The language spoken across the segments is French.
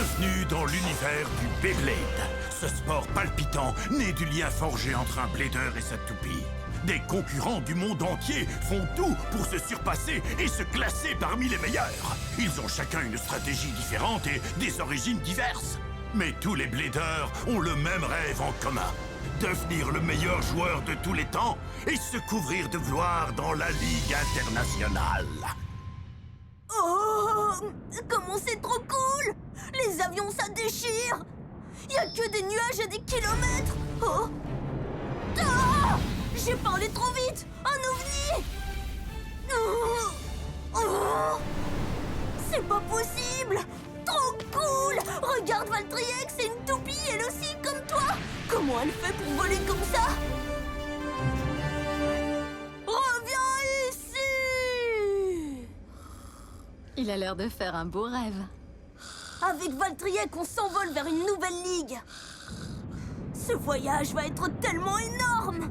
Bienvenue dans l'univers du Beyblade. Ce sport palpitant né du lien forgé entre un blader et sa toupie. Des concurrents du monde entier font tout pour se surpasser et se classer parmi les meilleurs. Ils ont chacun une stratégie différente et des origines diverses. Mais tous les bladers ont le même rêve en commun. Devenir le meilleur joueur de tous les temps et se couvrir de gloire dans la Ligue internationale. Oh, comment c'est trop cool! Les avions, ça déchire! Y a que des nuages à des kilomètres! Oh! Ah! J'ai parlé trop vite! Un ovni! Oh! Oh! C'est pas possible! Trop cool! Regarde Valtryek, c'est une toupie, elle aussi, comme toi! Comment elle fait pour voler comme ça? Reviens ici! Il a l'air de faire un beau rêve. Avec Valtryek, on s'envole vers une nouvelle ligue. Ce voyage va être tellement énorme.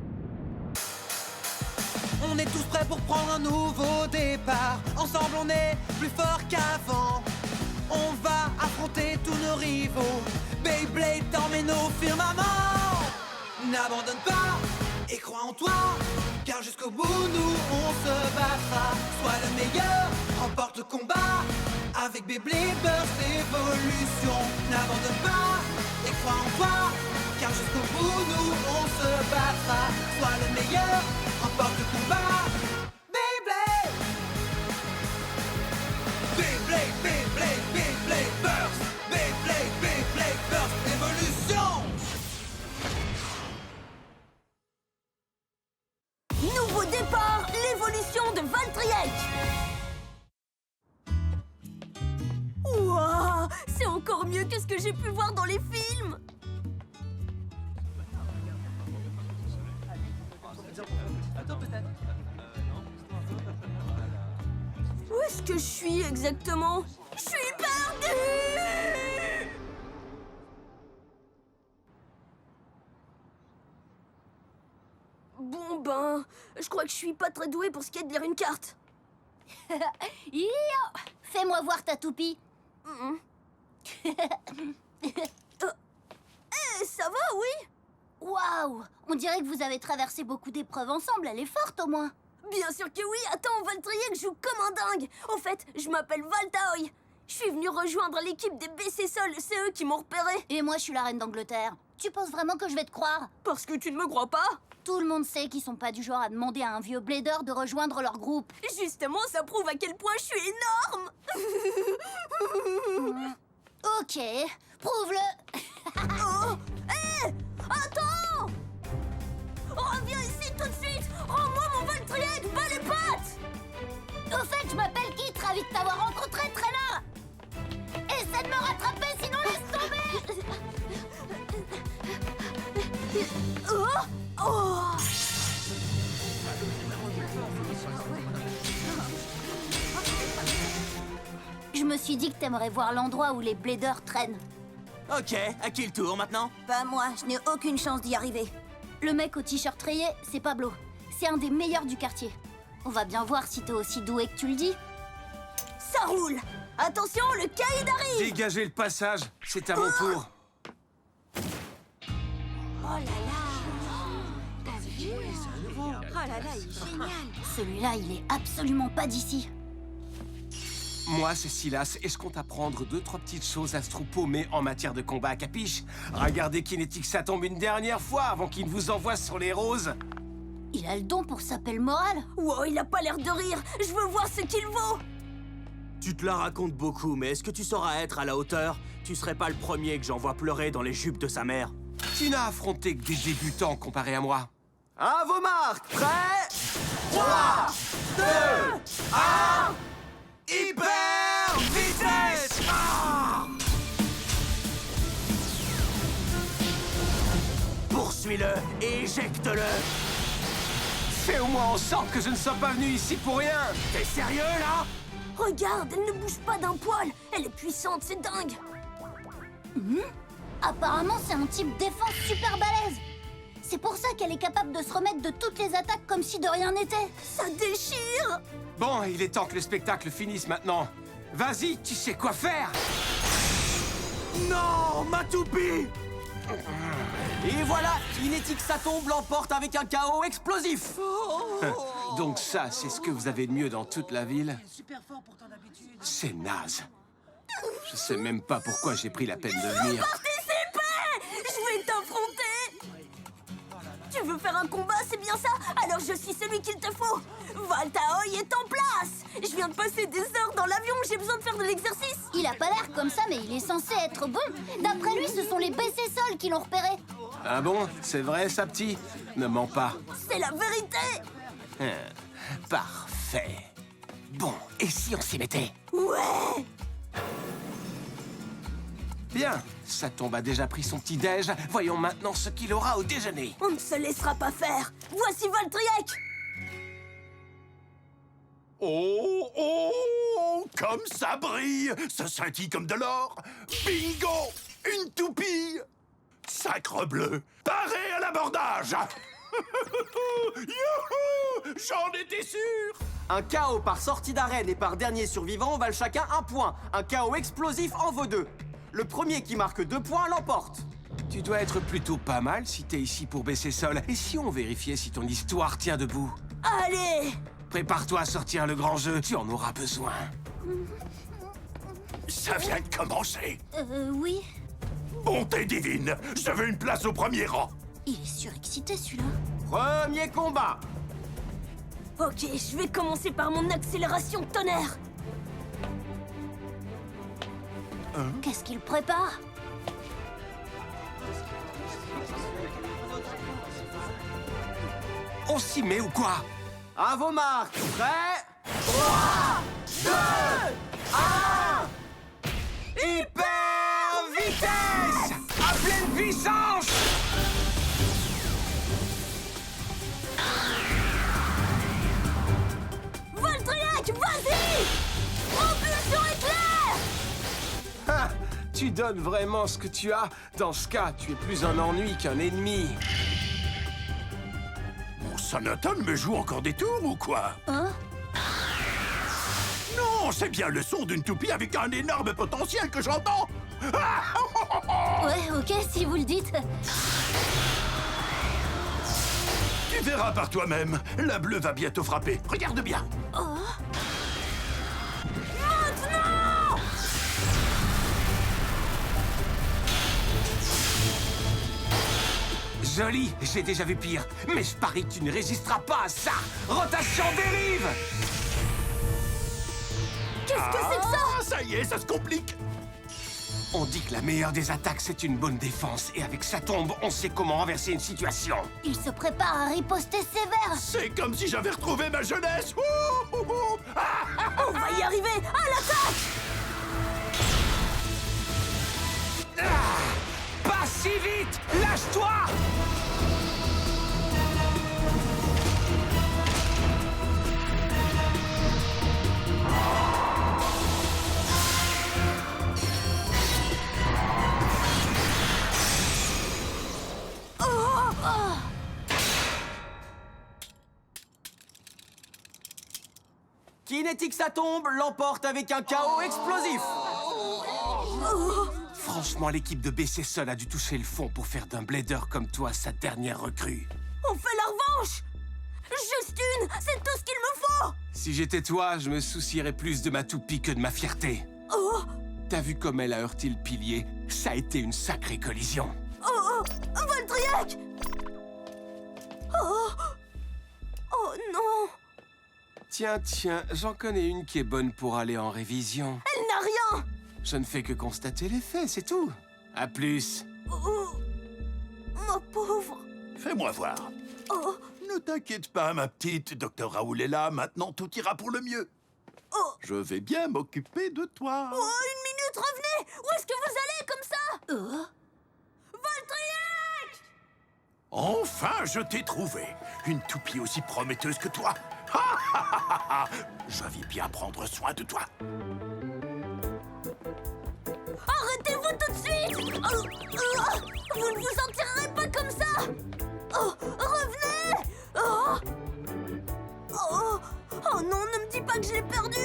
On est tous prêts pour prendre un nouveau départ. Ensemble, on est plus fort qu'avant. On va affronter tous nos rivaux. Beyblade t'emmène au firmament. N'abandonne pas et crois en toi, car jusqu'au bout, nous, on se battra. Sois le meilleur, remporte le combat. Avec Beyblade Burst Evolution. N'abandonne pas et crois en toi, car jusqu'au bout, nous, on se battra. Sois le meilleur, remporte le combat. Beyblade! Beyblade, Beyblade, Beyblade Burst. Beyblade, Beyblade Burst Evolution. Nouveau départ, l'évolution de Valtryek. Ouah, c'est encore mieux que ce que j'ai pu voir dans les films. Où est-ce que je suis exactement? Je suis perdu! Bon ben, je crois que je suis pas très douée pour ce qui est de lire une carte. Yo! Fais-moi voir ta toupie. Ça va, oui? Waouh! On dirait que vous avez traversé beaucoup d'épreuves ensemble, elle est forte au moins. Bien sûr que oui. Attends, Valtryek joue comme un dingue. Au fait, je m'appelle Valtaoy. Je suis venu rejoindre l'équipe des BC Sol. C'est eux qui m'ont repéré. Et moi, je suis la reine d'Angleterre. Tu penses vraiment que je vais te croire? Parce que tu ne me crois pas? Tout le monde sait qu'ils sont pas du genre à demander à un vieux blader de rejoindre leur groupe. Justement, ça prouve à quel point je suis énorme. Ok, prouve-le. Oh! Hé! Attends! Reviens ici tout de suite! Rends-moi mon Valtryek! Bas les pattes! Au fait, je m'appelle Kit, ravi de t'avoir rencontré, Trella. Essaie de me rattraper, sinon laisse tomber. Oh! Oh! Je me suis dit que t'aimerais voir l'endroit où les bladers traînent. Ok, à qui le tour maintenant? Pas moi, je n'ai aucune chance d'y arriver. Le mec au t-shirt rayé, c'est Pablo. C'est un des meilleurs du quartier. On va bien voir si t'es aussi doué que tu le dis. Ça roule! Attention, le caïd arrive! Dégagez le passage, c'est à mon tour. Oh là là! T'as vu? Oh là là, il est génial! Celui-là, il est absolument pas d'ici. Moi, c'est Silas, et je compte apprendre 2-3 petites choses à ce troupeau, mais en matière de combat, capiche? Regardez Kinetic, ça tombe une dernière fois avant qu'il vous envoie sur les roses. Il a le don pour s'appeler le moral. Wow, il a pas l'air de rire! Je veux voir ce qu'il vaut! Tu te la racontes beaucoup, mais est-ce que tu sauras être à la hauteur? Tu serais pas le premier que j'envoie pleurer dans les jupes de sa mère. Tu n'as affronté que des débutants comparé à moi. À vos marques, prêts? 3, 2, 1... Hyper vitesse! Poursuis-le et éjecte-le! Fais au moins en sorte que je ne sois pas venu ici pour rien. T'es sérieux, là? Regarde, elle ne bouge pas d'un poil! Elle est puissante, c'est dingue! Apparemment, c'est un type défense super balèze. C'est pour ça qu'elle est capable de se remettre de toutes les attaques comme si de rien n'était. Ça déchire! Bon, il est temps que le spectacle finisse maintenant. Vas-y, tu sais quoi faire. Non, ma toupie! Et voilà, Kinetic Satombe l'emporte avec un chaos explosif. Donc ça, c'est ce que vous avez de mieux dans toute la ville? C'est naze. Je sais même pas pourquoi j'ai pris la peine de venir. Je vais t'affronter! Tu veux faire un combat, c'est bien ça? Alors je suis celui qu'il te faut! Valtaoi est en place! Je viens de passer des heures dans l'avion, j'ai besoin de faire de l'exercice! Il a pas l'air comme ça, mais il est censé être bon. D'après lui, ce sont les BC-Sols qui l'ont repéré. Ah bon? C'est vrai, ça, petit? Ne mens pas. C'est la vérité! Parfait. Bon, et si on s'y mettait? Ouais! Bien, Satombe a déjà pris son petit-déj. Voyons maintenant ce qu'il aura au déjeuner. On ne se laissera pas faire! Voici Valtryek! Oh, oh, comme ça brille! Ça scintille comme de l'or! Bingo! Une toupie! Sacre bleu! Paré à l'abordage! Youhou! J'en étais sûr! Un KO par sortie d'arène et par dernier survivant valent chacun 1 point. Un KO explosif en vaut 2. Le premier qui marque 2 points l'emporte. Tu dois être plutôt pas mal si t'es ici pour baisser sol. Et si on vérifiait si ton histoire tient debout? Allez! Prépare-toi à sortir le grand jeu, tu en auras besoin. Ça vient de commencer! Oui. Bonté divine! Je veux une place au premier rang! Il est surexcité, celui-là. Premier combat. Ok, je vais commencer par mon accélération tonnerre! Qu'est-ce qu'il prépare? On s'y met ou quoi? À vos marques. Prêt? 3, 2, 1. Hyper vitesse! À pleine puissance! Valtryek, vas-y! Propulsion éclair! Ah, tu donnes vraiment ce que tu as. Dans ce cas, tu es plus un ennui qu'un ennemi. Mon sonotone me joue encore des tours ou quoi? Hein? Non, c'est bien le son d'une toupie avec un énorme potentiel que j'entends! Ouais, ok, si vous le dites. Tu verras par toi-même. La bleue va bientôt frapper. Regarde bien. Joli, j'ai déjà vu pire. Mais je parie que tu ne résisteras pas à ça. Rotation dérive! Qu'est-ce que c'est que ça? Ah, ça y est, ça se complique. On dit que la meilleure des attaques, c'est une bonne défense. Et avec Satombe, on sait comment renverser une situation. Il se prépare à riposter sévère. C'est comme si j'avais retrouvé ma jeunesse. Ouh, ouh, ouh. Ah, On va y arriver! À l'attaque! Pas si vite! Lâche-toi! Kinetic Satombe l'emporte avec un KO explosif. Franchement, l'équipe de BC Sol a dû toucher le fond pour faire d'un blader comme toi sa dernière recrue. On fait la revanche! Juste une! C'est tout ce qu'il me faut! Si j'étais toi, je me soucierais plus de ma toupie que de ma fierté. Oh! T'as vu comme elle a heurté le pilier? Ça a été une sacrée collision. Oh! Valtryek! Oh! Oh non! Tiens, j'en connais une qui est bonne pour aller en révision. Elle n'a rien! Je ne fais que constater les faits, c'est tout. À plus. Oh! Ma pauvre! fais-moi voir. Oh! Ne t'inquiète pas, ma petite. Docteur Raoul est là. Maintenant, tout ira pour le mieux. Oh! Je vais bien m'occuper de toi. Oh, une minute, revenez! Où est-ce que vous allez comme ça? Valtryek! Enfin, je t'ai trouvé. Une toupie aussi prometteuse que toi. Je vais bien prendre soin de toi. Arrêtez-vous tout de suite! Vous ne vous en tirerez pas comme ça! Oh, revenez! Oh! Oh! Oh non, ne me dis pas que je l'ai perdu!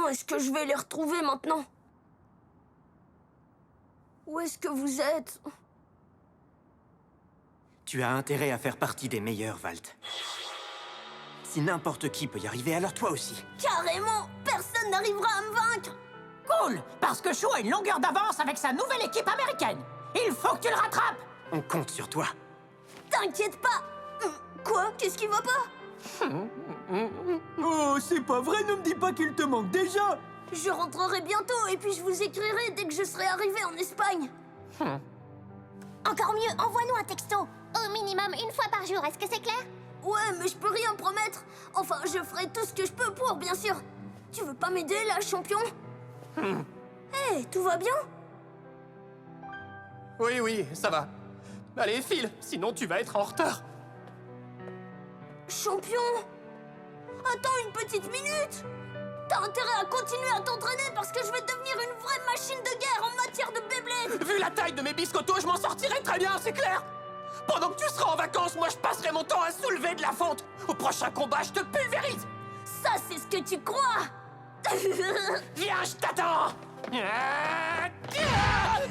Comment est-ce que je vais les retrouver maintenant? Où est-ce que vous êtes? Tu as intérêt à faire partie des meilleurs, Walt. Si n'importe qui peut y arriver, alors toi aussi. Carrément! Personne n'arrivera à me vaincre! Cool, parce que Shaw a une longueur d'avance avec sa nouvelle équipe américaine. Il faut que tu le rattrapes. On compte sur toi. T'inquiète pas! Quoi? Qu'est-ce qui va pas? Oh, c'est pas vrai, ne me dis pas qu'il te manque déjà. Je rentrerai bientôt et puis je vous écrirai dès que je serai arrivé en Espagne. Encore mieux, envoie-nous un texto. Au minimum une fois par jour, est-ce que c'est clair? Ouais, mais je peux rien promettre. Enfin, je ferai tout ce que je peux pour, bien sûr. Tu veux pas m'aider, là, champion? Hé, tout va bien? Oui, ça va. Allez, file, sinon tu vas être en retard. Champion? Attends une petite minute! T'as intérêt à continuer à t'entraîner parce que je vais devenir une vraie machine de guerre en matière de Beyblade! Vu la taille de mes biscottos, je m'en sortirai très bien, c'est clair. Pendant que tu seras en vacances, moi je passerai mon temps à soulever de la fonte. Au prochain combat, je te pulvérise. Ça, c'est ce que tu crois! Viens, je t'attends.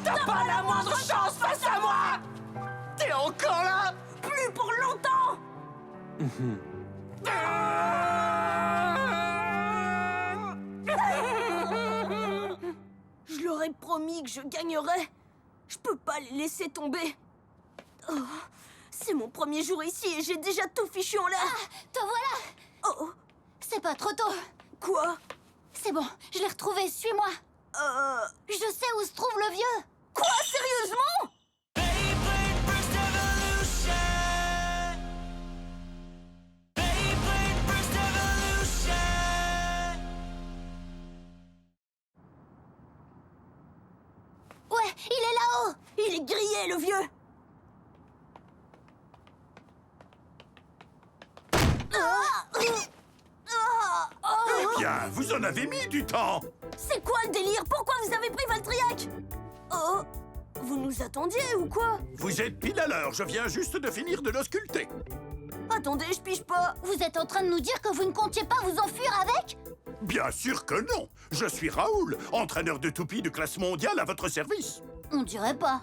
T'as pas la moindre chance face à moi. T'es encore là? Plus pour longtemps! Je leur ai promis que je gagnerais. Je peux pas les laisser tomber. Oh, c'est mon premier jour ici et j'ai déjà tout fichu en l'air. Te voilà. Oh, C'est pas trop tôt. quoi? C'est bon, je l'ai retrouvé, suis-moi. Je sais où se trouve le vieux. Quoi, sérieusement? Ouais, il est là-haut. Il est grillé, le vieux. Eh bien, vous en avez mis du temps. C'est quoi le délire? Pourquoi vous avez pris Valtriac? Oh, vous nous attendiez ou quoi? Vous êtes pile à l'heure, je viens juste de finir de l'ausculter. Attendez, je pige pas. Vous êtes en train de nous dire que vous ne comptiez pas vous enfuir avec? Bien sûr que non. Je suis Raoul, entraîneur de toupies de classe mondiale à votre service. On dirait pas.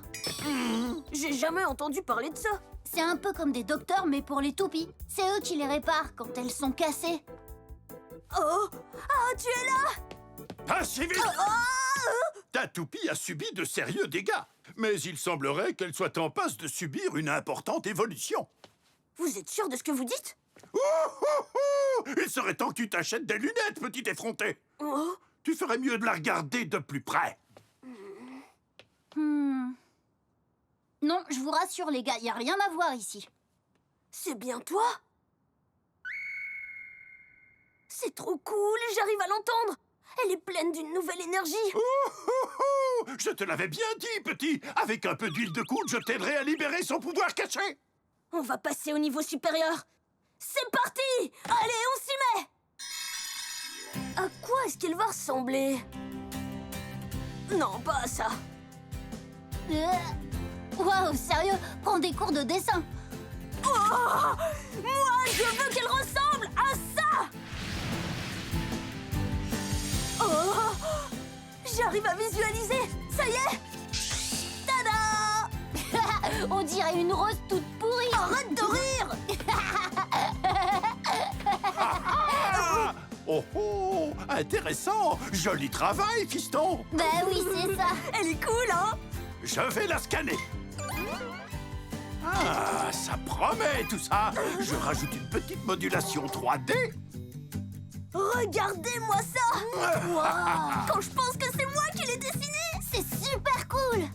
J'ai jamais entendu parler de ça. C'est un peu comme des docteurs, mais pour les toupies. C'est eux qui les réparent quand elles sont cassées. Oh, ah, tu es là? Pas si vite! Ta toupie a subi de sérieux dégâts, mais il semblerait qu'elle soit en passe de subir une importante évolution. Vous êtes sûr de ce que vous dites? Il serait temps que tu t'achètes des lunettes, petit effronté. Oh, Tu ferais mieux de la regarder de plus près. Non, je vous rassure les gars, y a rien à voir ici. c'est bien toi? C'est trop cool, j'arrive à l'entendre. Elle est pleine d'une nouvelle énergie. Je te l'avais bien dit, petit. Avec un peu d'huile de coude, je t'aiderai à libérer son pouvoir caché. On va passer au niveau supérieur. C'est parti! Allez, on s'y met! À quoi est-ce qu'elle va ressembler? Non, pas à ça. Waouh, sérieux, prends des cours de dessin. Oh! Moi, je veux qu'elle ressemble à ça! Oh! J'arrive à visualiser. Ça y est! Tada! On dirait une rose toute pourrie. Arrête de rire! Oh, intéressant. Joli travail, fiston. Bah oui, c'est ça. Elle est cool, hein? Je vais la scanner. Ah, ça promet tout ça. Je rajoute une petite modulation 3D. Regardez-moi ça! Wow. Quand je pense que c'est moi qui l'ai dessiné! C'est super cool.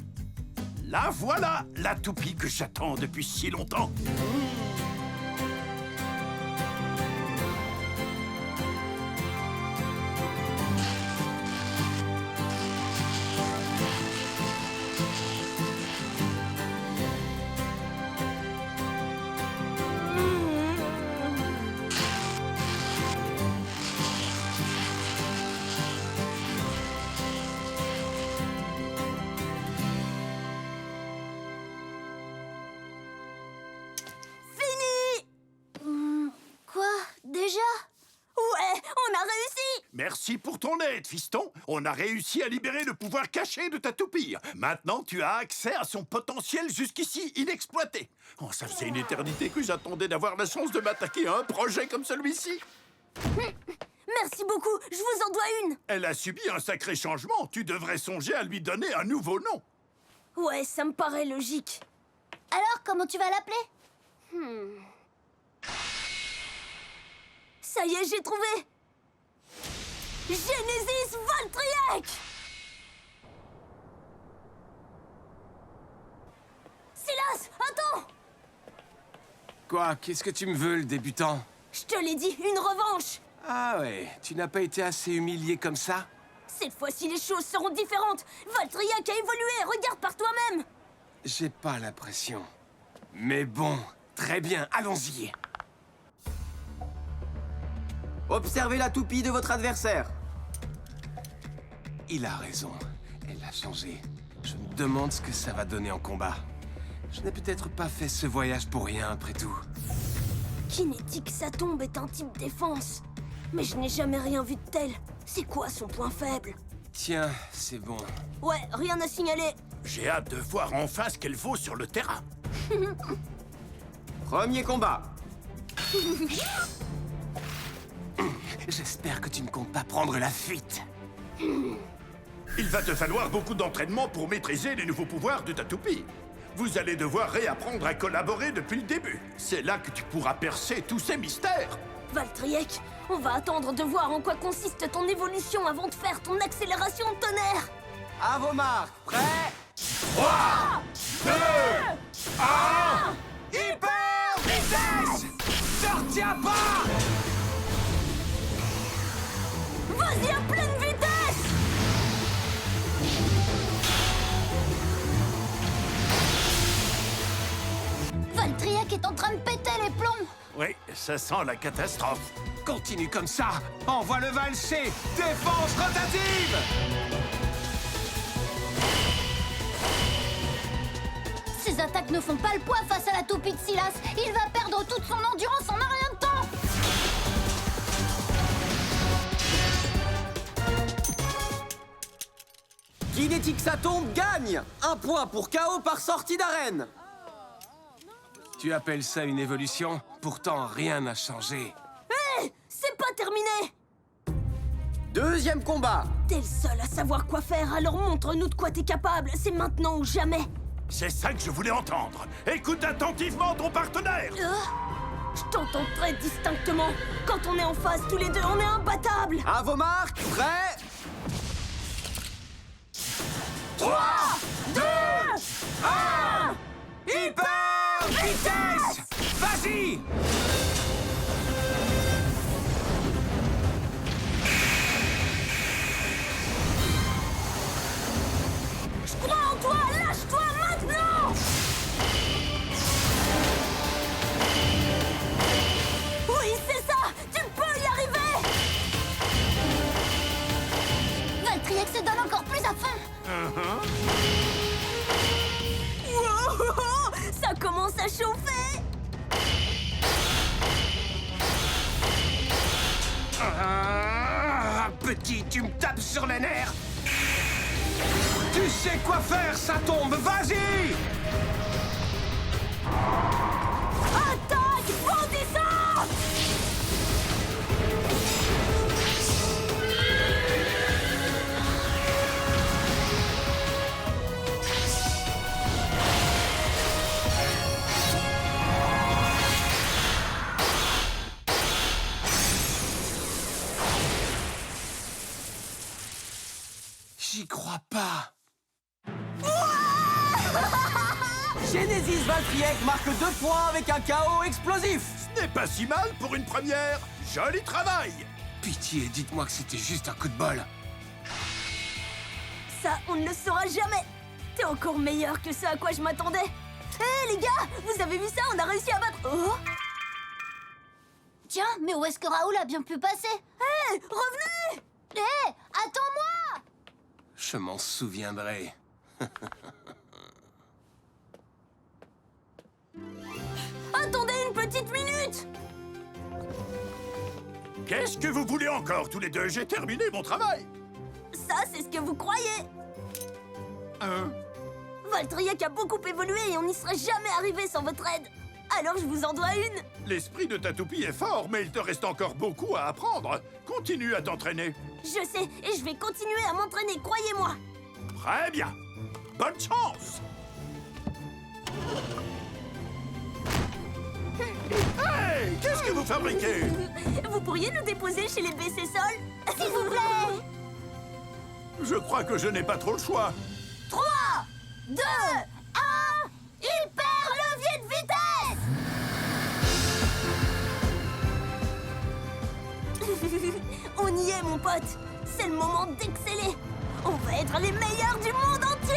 La voilà, la toupie que j'attends depuis si longtemps. Ouais, on a réussi! Merci pour ton aide, fiston. On a réussi à libérer le pouvoir caché de ta toupie. Maintenant, tu as accès à son potentiel jusqu'ici inexploité. Oh, ça faisait une éternité que j'attendais d'avoir la chance de m'attaquer à un projet comme celui-ci. Merci beaucoup, je vous en dois une! Elle a subi un sacré changement. Tu devrais songer à lui donner un nouveau nom. Ouais, ça me paraît logique. Alors, comment tu vas l'appeler? Ça y est, j'ai trouvé! Genesis Valtryek! Silas, attends! Quoi? Qu'est-ce que tu me veux, le débutant? Je te l'ai dit, une revanche! Ah ouais, tu n'as pas été assez humilié comme ça? Cette fois-ci, les choses seront différentes! Valtryek a évolué, regarde par toi-même! J'ai pas l'impression. Mais bon, très bien, allons-y. Observez la toupie de votre adversaire. Il a raison, elle a changé. Je me demande ce que ça va donner en combat. Je n'ai peut-être pas fait ce voyage pour rien, après tout. Kinetic Satomb est un type défense. Mais je n'ai jamais rien vu de tel. C'est quoi son point faible? Tiens, c'est bon. Ouais, rien à signaler. J'ai hâte de voir enfin ce qu'elle vaut sur le terrain. Premier combat. J'espère que tu ne comptes pas prendre la fuite. Il va te falloir beaucoup d'entraînement pour maîtriser les nouveaux pouvoirs de ta toupie. Vous allez devoir réapprendre à collaborer depuis le début. C'est là que tu pourras percer tous ces mystères. Valtryek, on va attendre de voir en quoi consiste ton évolution avant de faire ton accélération de tonnerre. À vos marques. Prêt? 3, 2, 1... Hyper vitesse! Sorti à pas! Vas-y à pleine vitesse! Valtryek est en train de péter les plombs. Oui, ça sent la catastrophe. Continue comme ça! Envoie le valser! Défense rotative! Ses attaques ne font pas le poids face à la toupie de Silas. Il va perdre toute son endurance en un rien de temps. Kinetic Satomb gagne. 1 point pour KO par sortie d'arène. Tu appelles ça une évolution? Pourtant, rien n'a changé. Hé, c'est pas terminé! Deuxième combat. T'es le seul à savoir quoi faire, alors montre-nous de quoi t'es capable. C'est maintenant ou jamais. C'est ça que je voulais entendre. Écoute attentivement ton partenaire. Je t'entends très distinctement. Quand on est en phase tous les deux, on est imbattables. À vos marques. Prêt? 3, 2, 1... Hyper vitesse! Vas-y! Je crois en toi, lâche-toi maintenant! Oui, c'est ça! Tu peux y arriver! Valtryek se donne encore plus à fond. Wow, ça commence à chauffer! Ah, petit, tu me tapes sur les nerfs! Tu sais quoi faire, ça tombe, vas-y! Attaque bondissante! J'y crois pas. Genesis Valtryek marque 2 points avec un KO explosif. Ce n'est pas si mal pour une première. Joli travail. Pitié, dites-moi que c'était juste un coup de bol. Ça, on ne le saura jamais. T'es encore meilleur que ce à quoi je m'attendais. Hé, les gars, vous avez vu ça? On a réussi à battre... Oh! Tiens, mais où est-ce que Raoul a bien pu passer? Hé, revenez! Hé, attends-moi! Je m'en souviendrai. Attendez une petite minute! Qu'est-ce que vous voulez encore, tous les deux? J'ai terminé mon travail. Ça, c'est ce que vous croyez. Hein? Valtryek a beaucoup évolué et on n'y serait jamais arrivé sans votre aide. Alors je vous en dois une. L'esprit de ta toupie est fort, mais il te reste encore beaucoup à apprendre. Continue à t'entraîner. Je sais, et je vais continuer à m'entraîner, croyez-moi. Très bien. Bonne chance. Hey! Qu'est-ce que vous fabriquez? Vous pourriez nous déposer chez les BC Sol, s'il vous plaît? Je crois que je n'ai pas trop le choix. 3, 2, 1, hyper levier de vitesse. On y est, mon pote. C'est le moment d'exceller. On va être les meilleurs du monde entier.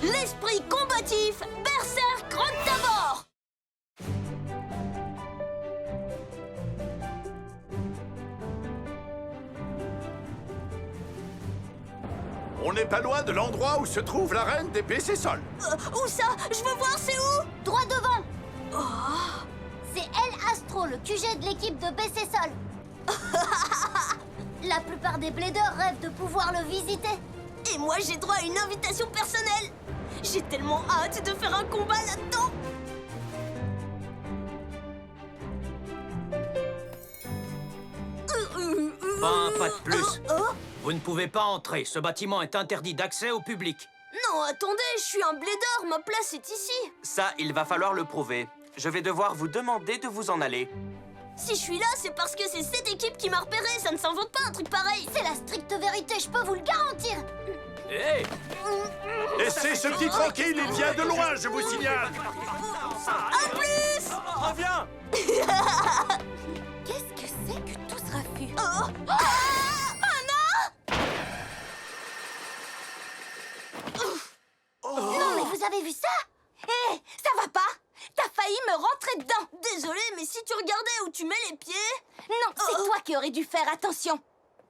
L'esprit combatif, Berserk Rottavor. On n'est pas loin de l'endroit où se trouve l'arène des BC Sol. Où ça? Je veux voir, c'est où? Droit devant. C'est El Astro, le QG de l'équipe de BC Sol. La plupart des bladers rêvent de pouvoir le visiter. Et moi, j'ai droit à une invitation personnelle. J'ai tellement hâte de faire un combat là-dedans. Pas de plus. Vous ne pouvez pas entrer. Ce bâtiment est interdit d'accès au public. Non, attendez, je suis un blader, ma place est ici. Ça, il va falloir le prouver. Je vais devoir vous demander de vous en aller. Si je suis là, c'est parce que c'est cette équipe qui m'a repéré. Ça ne s'invente pas un truc pareil. C'est la stricte vérité, je peux vous le garantir. Hé! Laissez ce petit tranquille, il vient de loin, je vous signale. À plus. Reviens! Qu'est-ce que c'est que tout ce raffut? Non, mais vous avez vu ça? Hé, ça va pas? T'as failli me rentrer dedans. Désolée, mais si tu regardais où tu mets les pieds... Non, c'est toi qui aurais dû faire attention.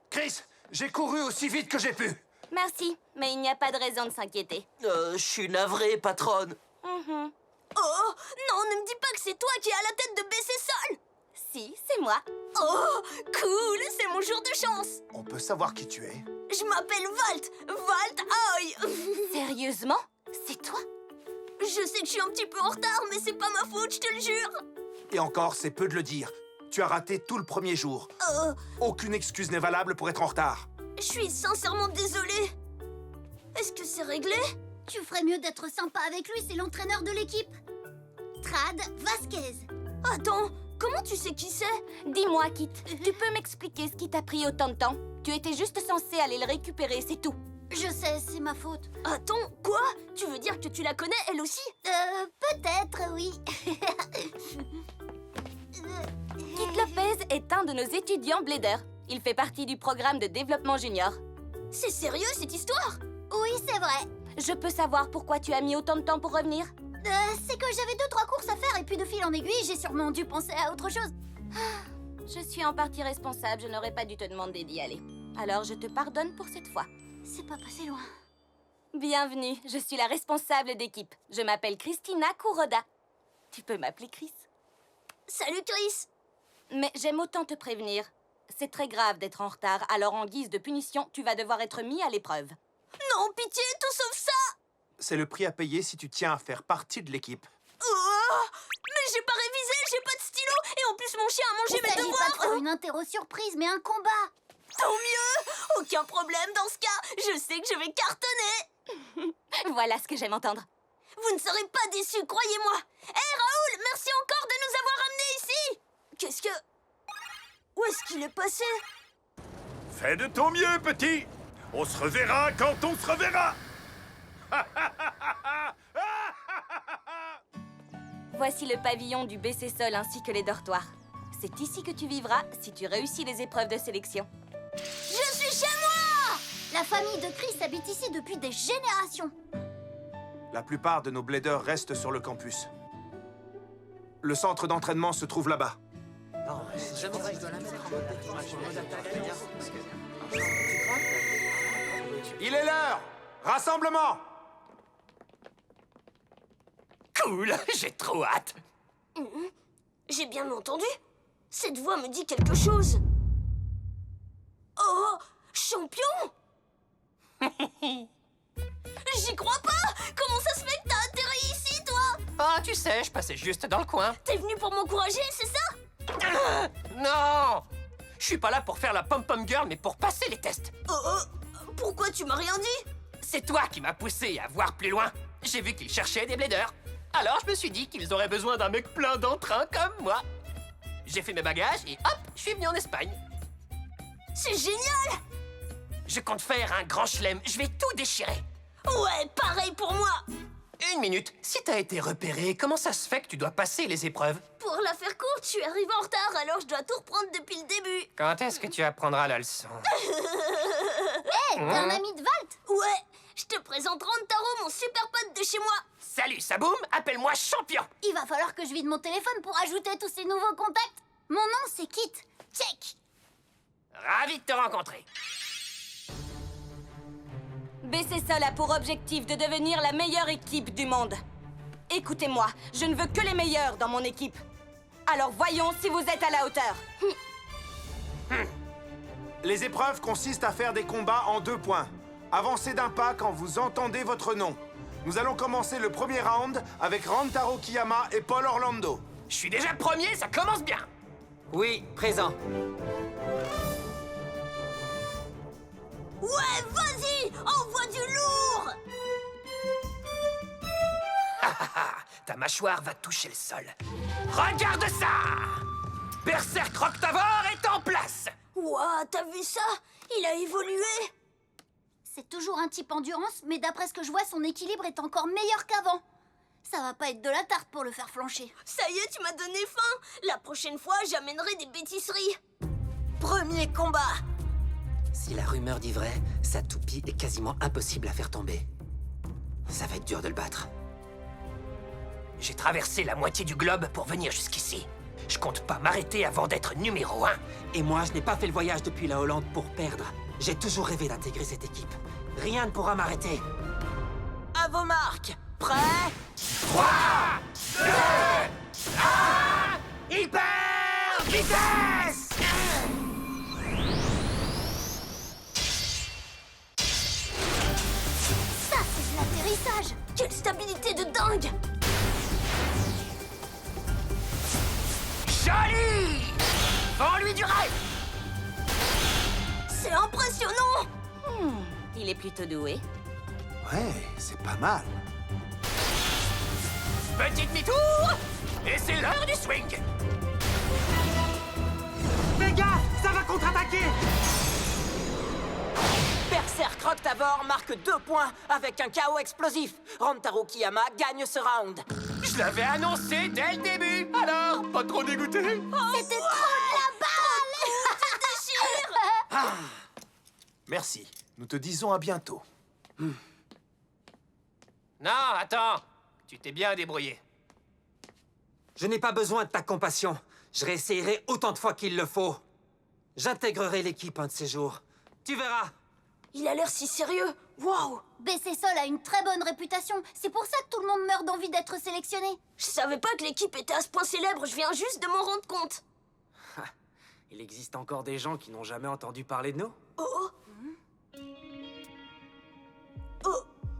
Chris, j'ai couru aussi vite que j'ai pu. Merci, mais il n'y a pas de raison de s'inquiéter. Je suis navré, patronne. Oh, non, ne me dis pas que c'est toi qui es à la tête de BC Sol. Si, c'est moi. Oh, cool, c'est mon jour de chance. On peut savoir qui tu es? Je m'appelle Valt Hoy. Sérieusement? C'est toi? Je sais que je suis un petit peu en retard, mais c'est pas ma faute, je te le jure. Et encore, c'est peu de le dire. Tu as raté tout le premier jour. Aucune excuse n'est valable pour être en retard. Je suis sincèrement désolée. Est-ce que c'est réglé? Tu ferais mieux d'être sympa avec lui, c'est l'entraîneur de l'équipe. Trad Vasquez. Attends, comment tu sais qui c'est? Dis-moi, Kit, tu peux m'expliquer ce qui t'a pris autant de temps? Tu étais juste censé aller le récupérer, c'est tout. Je sais, c'est ma faute. Attends, quoi? Tu veux dire que tu la connais, elle aussi? Peut-être, oui. Kit Lopez est un de nos étudiants Blader. Il fait partie du programme de développement junior. C'est sérieux, cette histoire? Oui, c'est vrai. Je peux savoir pourquoi tu as mis autant de temps pour revenir? C'est que j'avais 2-3 courses à faire et puis de fil en aiguille, j'ai sûrement dû penser à autre chose. Je suis en partie responsable, je n'aurais pas dû te demander d'y aller. Alors je te pardonne pour cette fois. C'est pas passé loin. Bienvenue, je suis la responsable d'équipe. Je m'appelle Christina Kuroda. Tu peux m'appeler Chris. Salut, Chris. Mais j'aime autant te prévenir. C'est très grave d'être en retard, alors en guise de punition, tu vas devoir être mis à l'épreuve. Non, pitié, tout sauf ça. C'est le prix à payer si tu tiens à faire partie de l'équipe. Mais j'ai pas révisé, j'ai pas de stylo, et en plus mon chien a mangé mes devoirs. Pas de faire une interro surprise, mais un combat. Tant mieux. Aucun problème dans ce cas. Je sais que je vais cartonner. Voilà ce que j'aime entendre. Vous ne serez pas déçus, croyez-moi. Hé, Raoul, merci encore de nous avoir amenés ici. Qu'est-ce que... Où est-ce qu'il est passé? Fais de ton mieux, petit. On se reverra quand on se reverra. Voici le pavillon du BC Sol ainsi que les dortoirs. C'est ici que tu vivras si tu réussis les épreuves de sélection. Je suis chez moi! La famille de Chris habite ici depuis des générations. La plupart de nos bladers restent sur le campus. Le centre d'entraînement se trouve là-bas. Il est l'heure! Rassemblement! Cool, j'ai trop hâte. J'ai bien entendu. Cette voix me dit quelque chose. Oh, champion! J'y crois pas! Comment ça se fait que t'as atterri ici, toi? Ah, tu sais, je passais juste dans le coin. T'es venu pour m'encourager, c'est ça? Non! Je suis pas là pour faire la pom-pom girl, mais pour passer les tests. Pourquoi tu m'as rien dit? C'est toi qui m'as poussé à voir plus loin. J'ai vu qu'ils cherchaient des bladers. Alors je me suis dit qu'ils auraient besoin d'un mec plein d'entrain comme moi. J'ai fait mes bagages et hop, je suis venu en Espagne. C'est génial! Je compte faire un grand chelem, je vais tout déchirer. Ouais, pareil pour moi! Une minute, si t'as été repéré, comment ça se fait que tu dois passer les épreuves? Pour la faire courte, je suis arrivée en retard, alors je dois tout reprendre depuis le début. Quand est-ce que tu apprendras la leçon? Hé, t'es un ami de Valt? Ouais, je te présente Rantaro, mon super pote de chez moi. Salut Saboum, appelle-moi champion. Il va falloir que je vide mon téléphone pour ajouter tous ces nouveaux contacts. Mon nom, c'est Kit. Check. Ravi de te rencontrer. BC-Sol a pour objectif de devenir la meilleure équipe du monde. Écoutez-moi, je ne veux que les meilleurs dans mon équipe. Alors voyons si vous êtes à la hauteur. Les épreuves consistent à faire des combats en 2 points. Avancez d'un pas quand vous entendez votre nom. Nous allons commencer le premier round avec Rantaro Kiyama et Paul Orlando. Je suis déjà premier, ça commence bien. Oui, présent. Ouais, vas-y, envoie du lourd. Ta mâchoire va toucher le sol. Regarde ça! Berserk Roctavor est en place! Ouah, t'as vu ça? Il a évolué. C'est toujours un type endurance, mais d'après ce que je vois, son équilibre est encore meilleur qu'avant. Ça va pas être de la tarte pour le faire flancher. Ça y est, tu m'as donné faim. La prochaine fois, j'amènerai des bêtiseries. Premier combat! Si la rumeur dit vrai, sa toupie est quasiment impossible à faire tomber. Ça va être dur de le battre. J'ai traversé la moitié du globe pour venir jusqu'ici. Je compte pas m'arrêter avant d'être numéro 1. Et moi, je n'ai pas fait le voyage depuis la Hollande pour perdre. J'ai toujours rêvé d'intégrer cette équipe. Rien ne pourra m'arrêter. À vos marques. Prêts? 3, 2, 1, hyper vitesse! Ça, c'est de l'atterrissage. Quelle stabilité de dingue. Joli! Vends-lui du rêve! C'est impressionnant. Il est plutôt doué. Ouais, c'est pas mal. Petit demi-tour! Et c'est l'heure du swing! Fais gaffe, ça va contre-attaquer. Berserk Roctavor marque 2 points avec un KO explosif. Rantaro Kiyama gagne ce round. Je l'avais annoncé dès le début! Alors, pas trop dégoûté? C'était trop de la balle. Merci. Nous te disons à bientôt. Non, attends! Tu t'es bien débrouillé. Je n'ai pas besoin de ta compassion. Je réessayerai autant de fois qu'il le faut. J'intégrerai l'équipe un de ces jours. Tu verras. Il a l'air si sérieux. Waouh. BC-Sol a une très bonne réputation. C'est pour ça que tout le monde meurt d'envie d'être sélectionné. Je savais pas que l'équipe était à ce point célèbre. Je viens juste de m'en rendre compte. Il existe encore des gens qui n'ont jamais entendu parler de nous?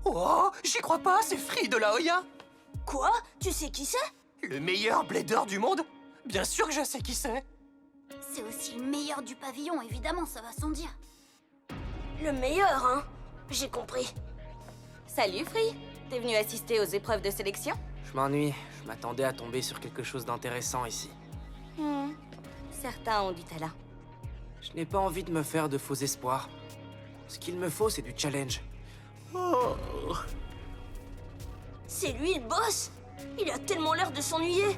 Oh, j'y crois pas, c'est Free de la Hoya! Quoi? Tu sais qui c'est? Le meilleur blader du monde? Bien sûr que je sais qui c'est! C'est aussi le meilleur du pavillon, évidemment, ça va sans dire. Le meilleur, hein? J'ai compris. Salut Free, t'es venu assister aux épreuves de sélection? Je m'ennuie. Je m'attendais à tomber sur quelque chose d'intéressant ici. Certains ont du talent. Je n'ai pas envie de me faire de faux espoirs. Ce qu'il me faut, c'est du challenge. C'est lui le boss? Il a tellement l'air de s'ennuyer.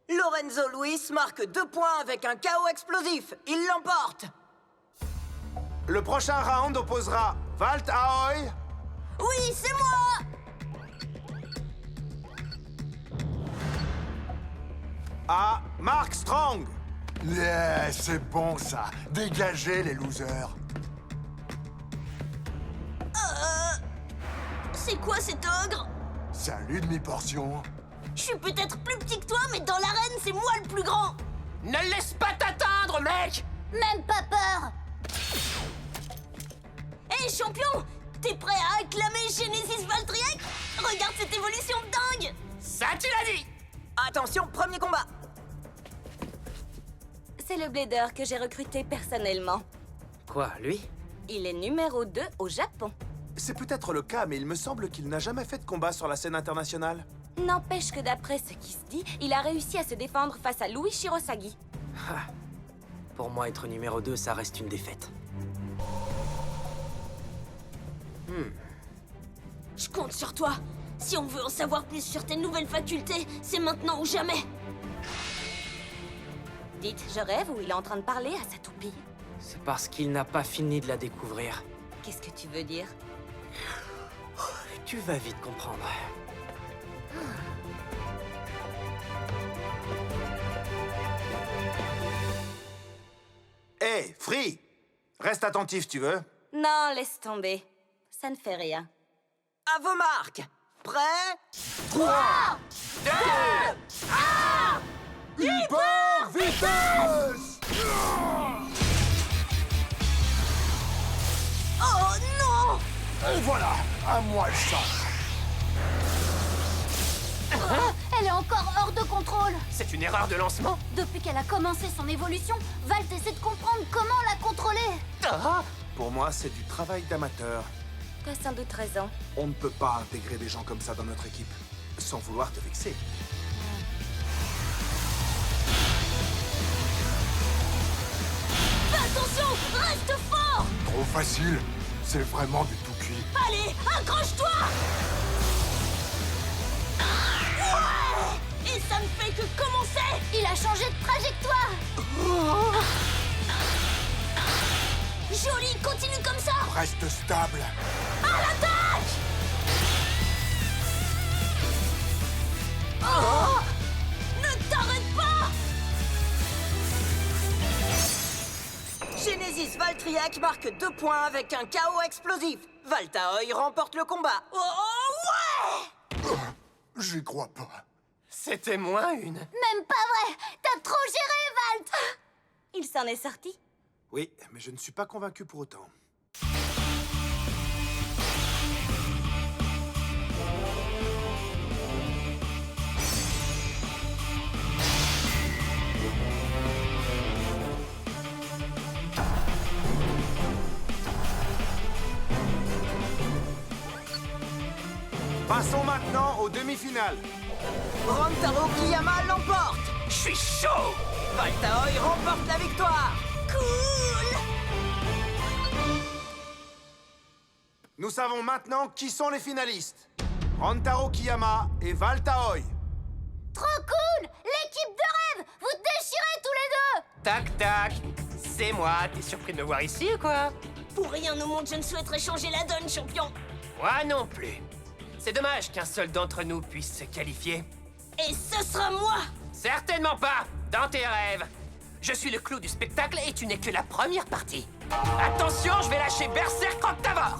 Lorenzo Luis marque 2 points avec un KO explosif. Il l'emporte. Le prochain round opposera Valt Ahoy Oui, c'est moi! à Mark Strong. Yeah, c'est bon ça. Dégagez les losers. C'est quoi cet ogre? Salut demi-portion. Je suis peut-être plus petit que toi, mais dans l'arène, c'est moi le plus grand. Ne laisse pas t'atteindre, mec! Même pas peur. Hé, champion! T'es prêt à acclamer Genesis Valtryek? Regarde cette évolution de dingue! Ça, tu l'as dit! Attention, premier combat. C'est le blader que j'ai recruté personnellement. Quoi, lui? Il est numéro 2 au Japon. C'est peut-être le cas, mais il me semble qu'il n'a jamais fait de combat sur la scène internationale. N'empêche que d'après ce qui se dit, il a réussi à se défendre face à Louis Shirosagi. Pour moi, être numéro 2, ça reste une défaite. Je compte sur toi. Si on veut en savoir plus sur tes nouvelles facultés, c'est maintenant ou jamais. Dites, je rêve ou il est en train de parler à sa toupie? C'est parce qu'il n'a pas fini de la découvrir. Qu'est-ce que tu veux dire? Tu vas vite comprendre. Hé, Free! Reste attentif, tu veux? Non, laisse tomber. Ça ne fait rien. À vos marques. Prêt? 3, 2, 1! Hyper vitesse! Oh non! Et voilà, à moi le sang. Elle est encore hors de contrôle. C'est une erreur de lancement? Depuis qu'elle a commencé son évolution, Valt essaie de comprendre comment la contrôler. Pour moi, c'est du travail d'amateur. T'as sans doute raison. On ne peut pas intégrer des gens comme ça dans notre équipe, sans vouloir te vexer. Fais attention! Reste fort! Trop facile. C'est vraiment du tout cuit. Allez, accroche-toi! Ouais! Et ça ne fait que commencer! Il a changé de trajectoire. Joli, continue comme ça! Reste stable. À l'attaque! Oh! Ne t'arrête pas! Genesis Valtryek marque 2 points avec un KO explosif. Valtaoy remporte le combat. Oh ouais! J'y crois pas. C'était moins une. Même pas vrai. T'as trop géré, Valt. Il s'en est sorti. Oui, mais je ne suis pas convaincu pour autant. Passons maintenant aux demi-finales. Rantaro Kiyama l'emporte. Je suis chaud! Valtaoy remporte la victoire. Cool! Nous savons maintenant qui sont les finalistes. Rantaro Kiyama et Valtaoy. Trop cool. L'équipe de rêve. Vous déchirez tous les deux. Tac, tac. C'est moi. T'es surpris de me voir ici ou quoi? Pour rien au monde, je ne souhaiterais changer la donne, champion. Moi non plus. C'est dommage qu'un seul d'entre nous puisse se qualifier. Et ce sera moi! Certainement pas! Dans tes rêves! Je suis le clou du spectacle et tu n'es que la première partie. Attention, je vais lâcher Berserk Octavor!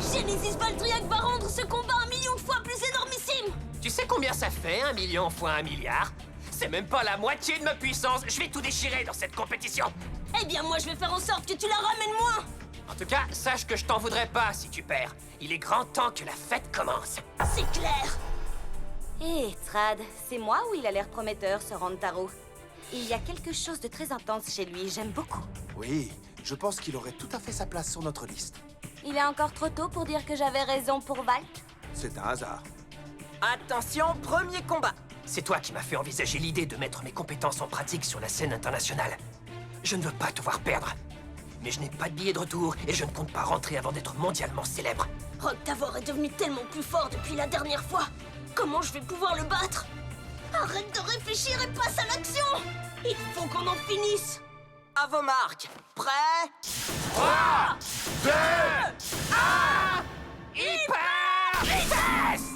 Genesis Valtryek va rendre ce combat 1 million de fois plus énormissime! Tu sais combien ça fait, 1 million fois 1 milliard? C'est même pas la moitié de ma puissance. Je vais tout déchirer dans cette compétition. Eh bien, moi, je vais faire en sorte que tu la ramènes moins! En tout cas, sache que je t'en voudrais pas si tu perds. Il est grand temps que la fête commence. C'est clair! Hé, Trad, c'est moi ou il a l'air prometteur, ce Rantaro? Il y a quelque chose de très intense chez lui, j'aime beaucoup. Oui, je pense qu'il aurait tout à fait sa place sur notre liste. Il est encore trop tôt pour dire que j'avais raison pour Valt? C'est un hasard. Attention, premier combat. C'est toi qui m'as fait envisager l'idée de mettre mes compétences en pratique sur la scène internationale. Je ne veux pas te voir perdre. Mais je n'ai pas de billet de retour et je ne compte pas rentrer avant d'être mondialement célèbre. Octavor est devenu tellement plus fort depuis la dernière fois. Comment je vais pouvoir le battre? Arrête de réfléchir et passe à l'action! Il faut qu'on en finisse! À vos marques. Prêt? 3, 2, 1... Hyper vitesse!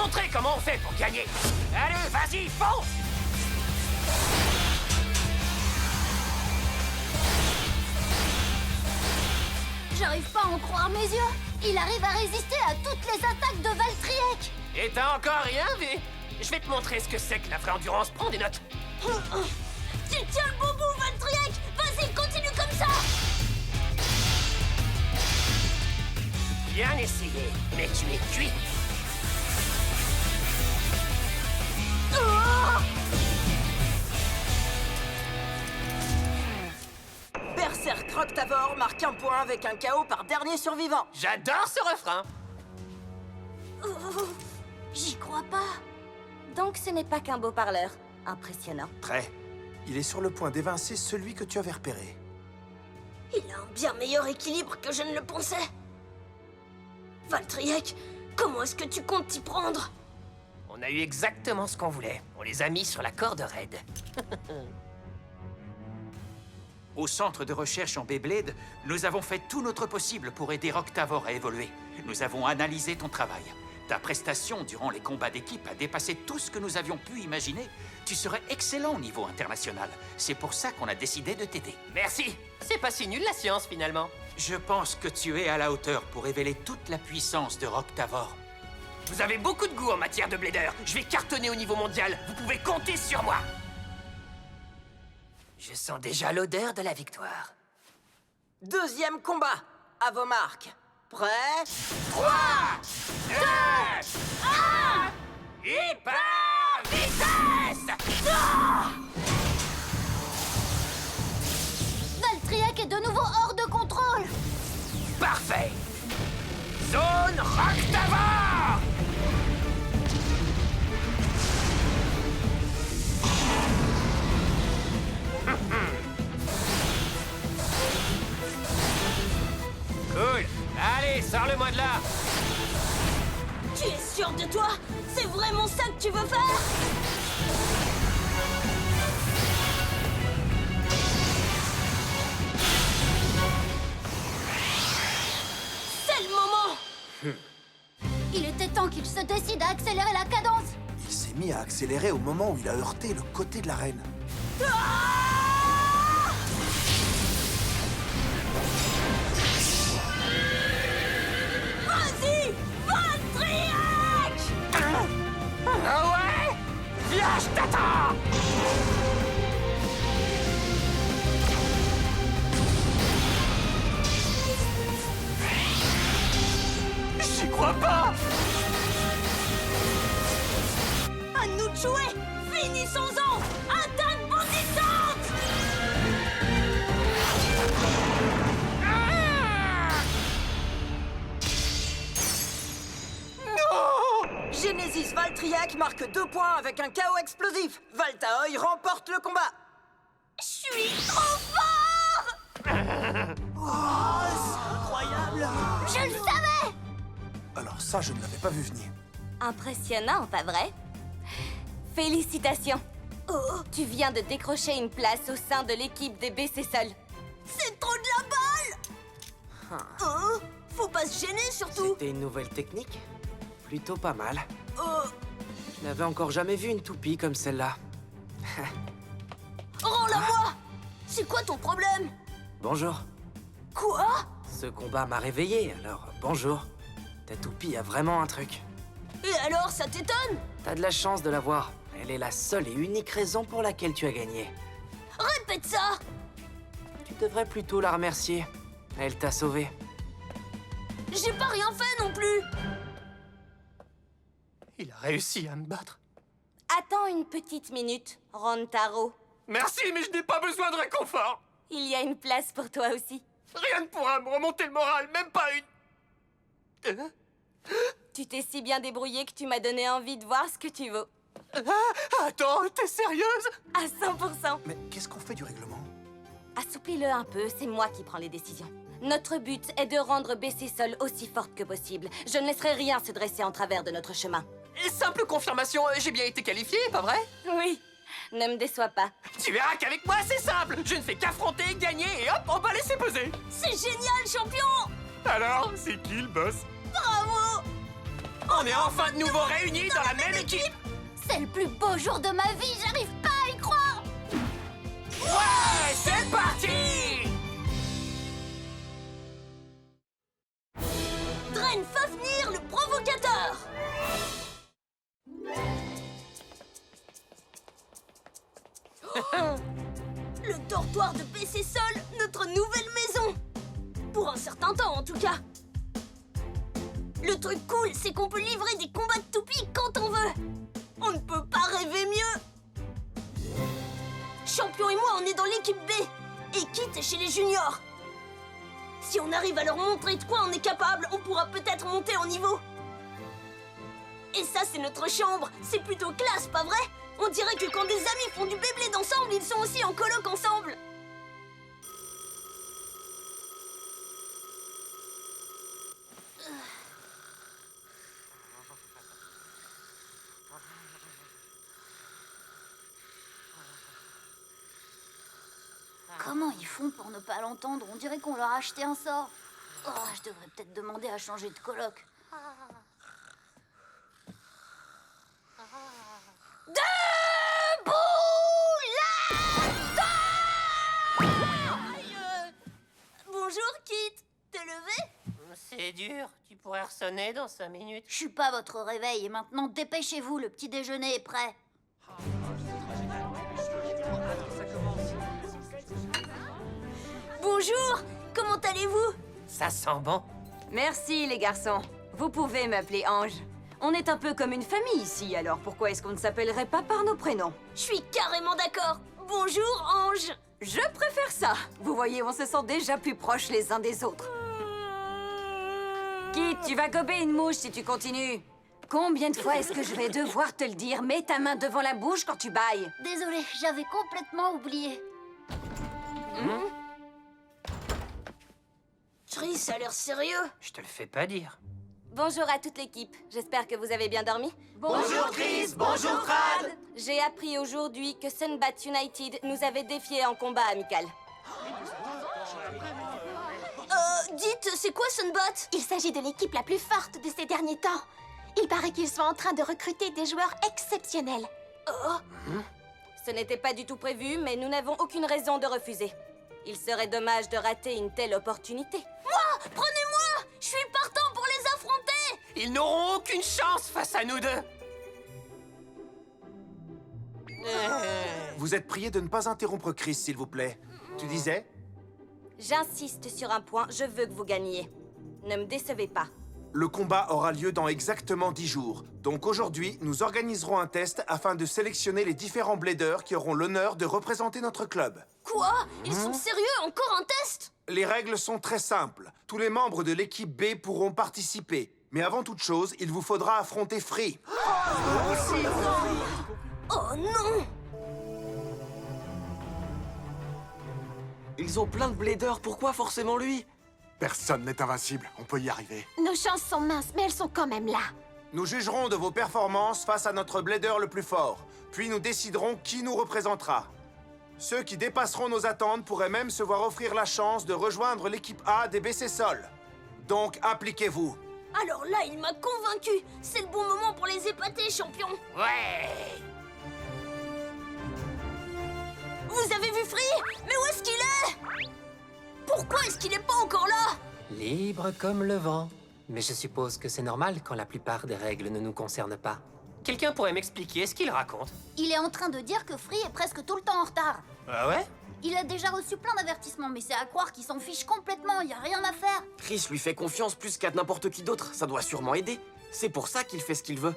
montrer comment on fait pour gagner. Allez, vas-y, fonce! J'arrive pas à en croire mes yeux. Il arrive à résister à toutes les attaques de Valtryek. Et t'as encore rien vu? Je vais te montrer ce que c'est que la vraie endurance. Prends des notes. Tu tiens le bon bout, Valtryek! Vas-y, continue comme ça! Bien essayé, mais tu es cuit. Berserk Roctavor marque un point avec un KO par dernier survivant. J'adore ce refrain. J'y crois pas. Donc ce n'est pas qu'un beau parleur. Impressionnant. Très. Il est sur le point d'évincer celui que tu avais repéré. Il a un bien meilleur équilibre que je ne le pensais. Valtryek, comment est-ce que tu comptes t'y prendre? On a eu exactement ce qu'on voulait. On les a mis sur la corde raide. Au centre de recherche en Beyblade, nous avons fait tout notre possible pour aider Roctavor à évoluer. Nous avons analysé ton travail. Ta prestation durant les combats d'équipe a dépassé tout ce que nous avions pu imaginer. Tu serais excellent au niveau international. C'est pour ça qu'on a décidé de t'aider. Merci. C'est pas si nul la science finalement. Je pense que tu es à la hauteur pour révéler toute la puissance de Roctavor. Vous avez beaucoup de goût en matière de blader. Je vais cartonner au niveau mondial. Vous pouvez compter sur moi. Je sens déjà l'odeur de la victoire. Deuxième combat. À vos marques. Prêt? 3, 2, 1... Hyper vitesse! Valtryek est de nouveau hors de contrôle. Parfait. Zone Roctavor! Cool. Allez, sors-le-moi de là. Tu es sûr de toi? C'est vraiment ça que tu veux faire? C'est le moment! Il était temps qu'il se décide à accélérer la cadence. Il s'est mis à accélérer au moment où il a heurté le côté de la reine. Vas-y! Valtryek! Ah ouais? Viens, je t'attends! J'y crois pas! À nous de jouer! Finissons-en! Attaque bondissante! Genesis Valtryek marque 2 points avec un KO explosif. Valtaoy remporte le combat. Je suis trop fort! Incroyable! Je le savais. Alors ça, je ne l'avais pas vu venir. Impressionnant, pas vrai? Félicitations. Oh, Tu viens de décrocher une place au sein de l'équipe des BC Sol. c'est trop de la balle! Oh, faut pas se gêner surtout! C'était une nouvelle technique? Plutôt pas mal. Oh, Je n'avais encore jamais vu une toupie comme celle-là. rends-la-moi! C'est quoi ton problème? Bonjour. Quoi? Ce combat m'a réveillé, alors bonjour. Ta toupie a vraiment un truc. Et alors, ça t'étonne? T'as de la chance de la voir. Elle est la seule et unique raison pour laquelle tu as gagné. Répète ça! Tu devrais plutôt la remercier. Elle t'a sauvé. J'ai pas rien fait non plus! Il a réussi à me battre. Attends une petite minute, Rantaro. Merci, mais je n'ai pas besoin de réconfort. Il y a une place pour toi aussi. Rien ne pourra me remonter le moral, même pas une... Tu t'es si bien débrouillé que tu m'as donné envie de voir ce que tu vaux. Attends, t'es sérieuse? À 100%. Mais qu'est-ce qu'on fait du règlement? Assouplis-le un peu, c'est moi qui prends les décisions. Notre but est de rendre BC Sol aussi forte que possible. Je ne laisserai rien se dresser en travers de notre chemin. Simple confirmation, j'ai bien été qualifié, pas vrai? Oui, ne me déçois pas. Tu verras qu'avec moi, c'est simple. Je ne fais qu'affronter, gagner et hop, on va laisser peser. C'est génial, champion! Alors, c'est qui le boss? Bravo! On est enfin de nouveau réunis dans la même équipe! C'est le plus beau jour de ma vie, j'arrive pas à y croire! Ouais, c'est parti! Dren Fafnir, le provocateur! Le dortoir de PC Sol, notre nouvelle maison! Pour un certain temps, en tout cas. Le truc cool, c'est qu'on peut livrer des combats de toupies quand on veut. On ne peut pas rêver mieux. Champion et moi, on est dans l'équipe B. Et Kit est chez les juniors. Si on arrive à leur montrer de quoi on est capable, on pourra peut-être monter en niveau. Et ça, c'est notre chambre. C'est plutôt classe, pas vrai? On dirait que quand des amis font du Beyblade ensemble, ils sont aussi en coloc ensemble. Comment ils font pour ne pas l'entendre? On dirait qu'on leur a acheté un sort. Oh, je devrais peut-être demander à changer de coloc. Debout Bonjour, Kit. T'es levé? C'est dur, tu pourrais ressonner dans 5 minutes. Je suis pas votre réveil et maintenant dépêchez-vous, le petit déjeuner est prêt. Bonjour. Comment allez-vous? Ça sent bon. Merci, les garçons. Vous pouvez m'appeler Ange. On est un peu comme une famille ici, alors pourquoi est-ce qu'on ne s'appellerait pas par nos prénoms? Je suis carrément d'accord. Bonjour, Ange. Je préfère ça. Vous voyez, on se sent déjà plus proches les uns des autres. Kit, tu vas gober une mouche si tu continues. Combien de fois est-ce que je vais devoir te le dire? Mets ta main devant la bouche quand tu bailles. Désolée, j'avais complètement oublié. Chris, ça a l'air sérieux. Je te le fais pas dire. Bonjour à toute l'équipe. J'espère que vous avez bien dormi. Bonjour Chris, bonjour Crad. J'ai appris aujourd'hui que Sunbat United nous avait défiés en combat amical. Dites, c'est quoi Sunbat? Il s'agit de l'équipe la plus forte de ces derniers temps. Il paraît qu'ils sont en train de recruter des joueurs exceptionnels. Ce n'était pas du tout prévu, mais nous n'avons aucune raison de refuser. Il serait dommage de rater une telle opportunité. Moi, prenez-moi! Je suis partant pour les affronter! Ils n'auront aucune chance face à nous deux. Vous êtes prié de ne pas interrompre Chris, s'il vous plaît. Tu disais? J'insiste sur un point, je veux que vous gagniez. Ne me décevez pas. Le combat aura lieu dans exactement 10 jours. Donc aujourd'hui, nous organiserons un test afin de sélectionner les différents bladers qui auront l'honneur de représenter notre club. Quoi? Ils sont sérieux? Encore un test? Les règles sont très simples. Tous les membres de l'équipe B pourront participer. Mais avant toute chose, il vous faudra affronter Free. Oh non! Ils ont plein de bladers, pourquoi forcément lui? Personne n'est invincible, on peut y arriver. Nos chances sont minces, mais elles sont quand même là. Nous jugerons de vos performances face à notre blader le plus fort. Puis nous déciderons qui nous représentera. Ceux qui dépasseront nos attentes pourraient même se voir offrir la chance de rejoindre l'équipe A des BC Sol. Donc appliquez-vous. Alors là, il m'a convaincu. C'est le bon moment pour les épater, champion. Ouais. Vous avez vu Free? Mais où est-ce qu'il est? Pourquoi est-ce qu'il est pas encore là? Libre comme le vent. Mais je suppose que c'est normal quand la plupart des règles ne nous concernent pas. Quelqu'un pourrait m'expliquer ce qu'il raconte? Il est en train de dire que Free est presque tout le temps en retard. Ah ouais? Il a déjà reçu plein d'avertissements, mais c'est à croire qu'il s'en fiche complètement, y a rien à faire. Chris lui fait confiance plus qu'à n'importe qui d'autre, ça doit sûrement aider. C'est pour ça qu'il fait ce qu'il veut.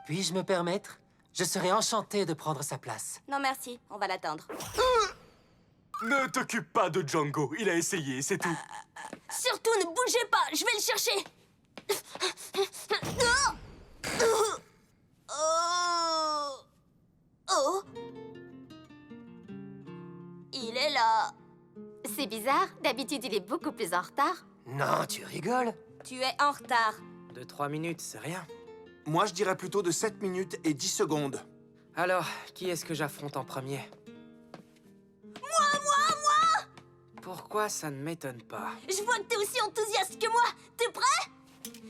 Puis-je me permettre? Je serais enchanté de prendre sa place. Non merci, on va l'attendre. Ne t'occupe pas de Django, il a essayé, c'est tout. Surtout ne bougez pas, je vais le chercher. Oh. Il est là. C'est bizarre, d'habitude il est beaucoup plus en retard. Non, tu rigoles. Tu es en retard. 2-3 minutes, c'est rien. Moi, je dirais plutôt de 7 minutes et 10 secondes. Alors, qui est-ce que j'affronte en premier? Moi! Pourquoi ça ne m'étonne pas? Je vois que t'es aussi enthousiaste que moi. T'es prêt?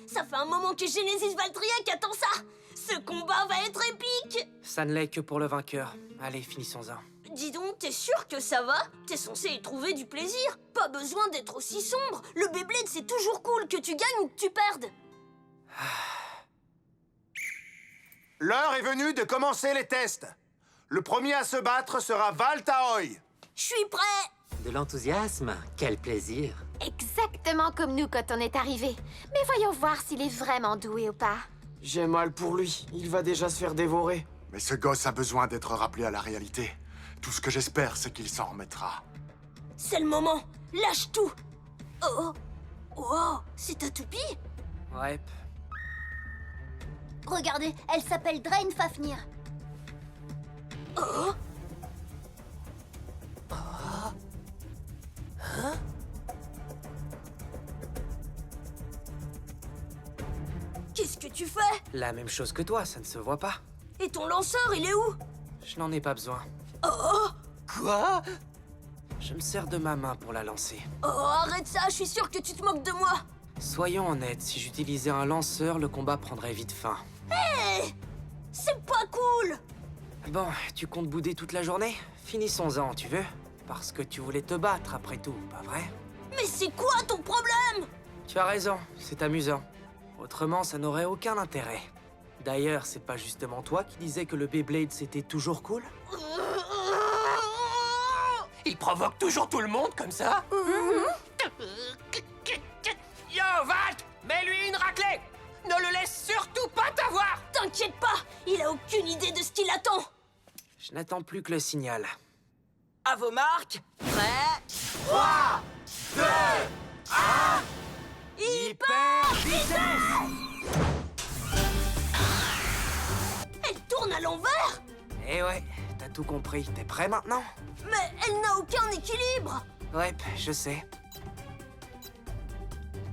Ça fait un moment que Genesis Valtryek attend ça. Ce combat va être épique. Ça ne l'est que pour le vainqueur. Allez, finissons-en. Dis donc, t'es sûr que ça va? T'es censé y trouver du plaisir. Pas besoin d'être aussi sombre. Le Beyblade, c'est toujours cool, que tu gagnes ou que tu perdes. L'heure est venue de commencer les tests. Le premier à se battre sera Valtaoy. Je suis prêt. De l'enthousiasme, quel plaisir. Exactement comme nous quand on est arrivé. Mais voyons voir s'il est vraiment doué ou pas. J'ai mal pour lui. Il va déjà se faire dévorer. Mais ce gosse a besoin d'être rappelé à la réalité. Tout ce que j'espère, c'est qu'il s'en remettra. C'est le moment. Lâche tout. Oh, oh, c'est ta toupie? Ouais. Regardez, elle s'appelle Drain Fafnir. Oh. Qu'est-ce que tu fais? La même chose que toi, ça ne se voit pas. Et ton lanceur, il est où? Je n'en ai pas besoin. Oh. Quoi? Je me sers de ma main pour la lancer. Oh, arrête ça, je suis sûre que tu te moques de moi. Soyons honnêtes, si j'utilisais un lanceur, le combat prendrait vite fin. Hé! C'est pas cool! Bon, tu comptes bouder toute la journée? Finissons-en, tu veux? Parce que tu voulais te battre après tout, pas vrai? Mais c'est quoi ton problème? Tu as raison, c'est amusant. Autrement, ça n'aurait aucun intérêt. D'ailleurs, c'est pas justement toi qui disais que le Beyblade c'était toujours cool? Il provoque toujours tout le monde comme ça? Yo, Valt! Mets-lui une raclée! Ne le laisse surtout pas t'avoir! T'inquiète pas, il a aucune idée de ce qui l'attend. Je n'attends plus que le signal. À vos marques, prêts? 3, 2, 1... Hyper vitesse! Elle tourne à l'envers? Eh ouais, t'as tout compris. T'es prêt maintenant? Mais elle n'a aucun équilibre! Ouais, je sais.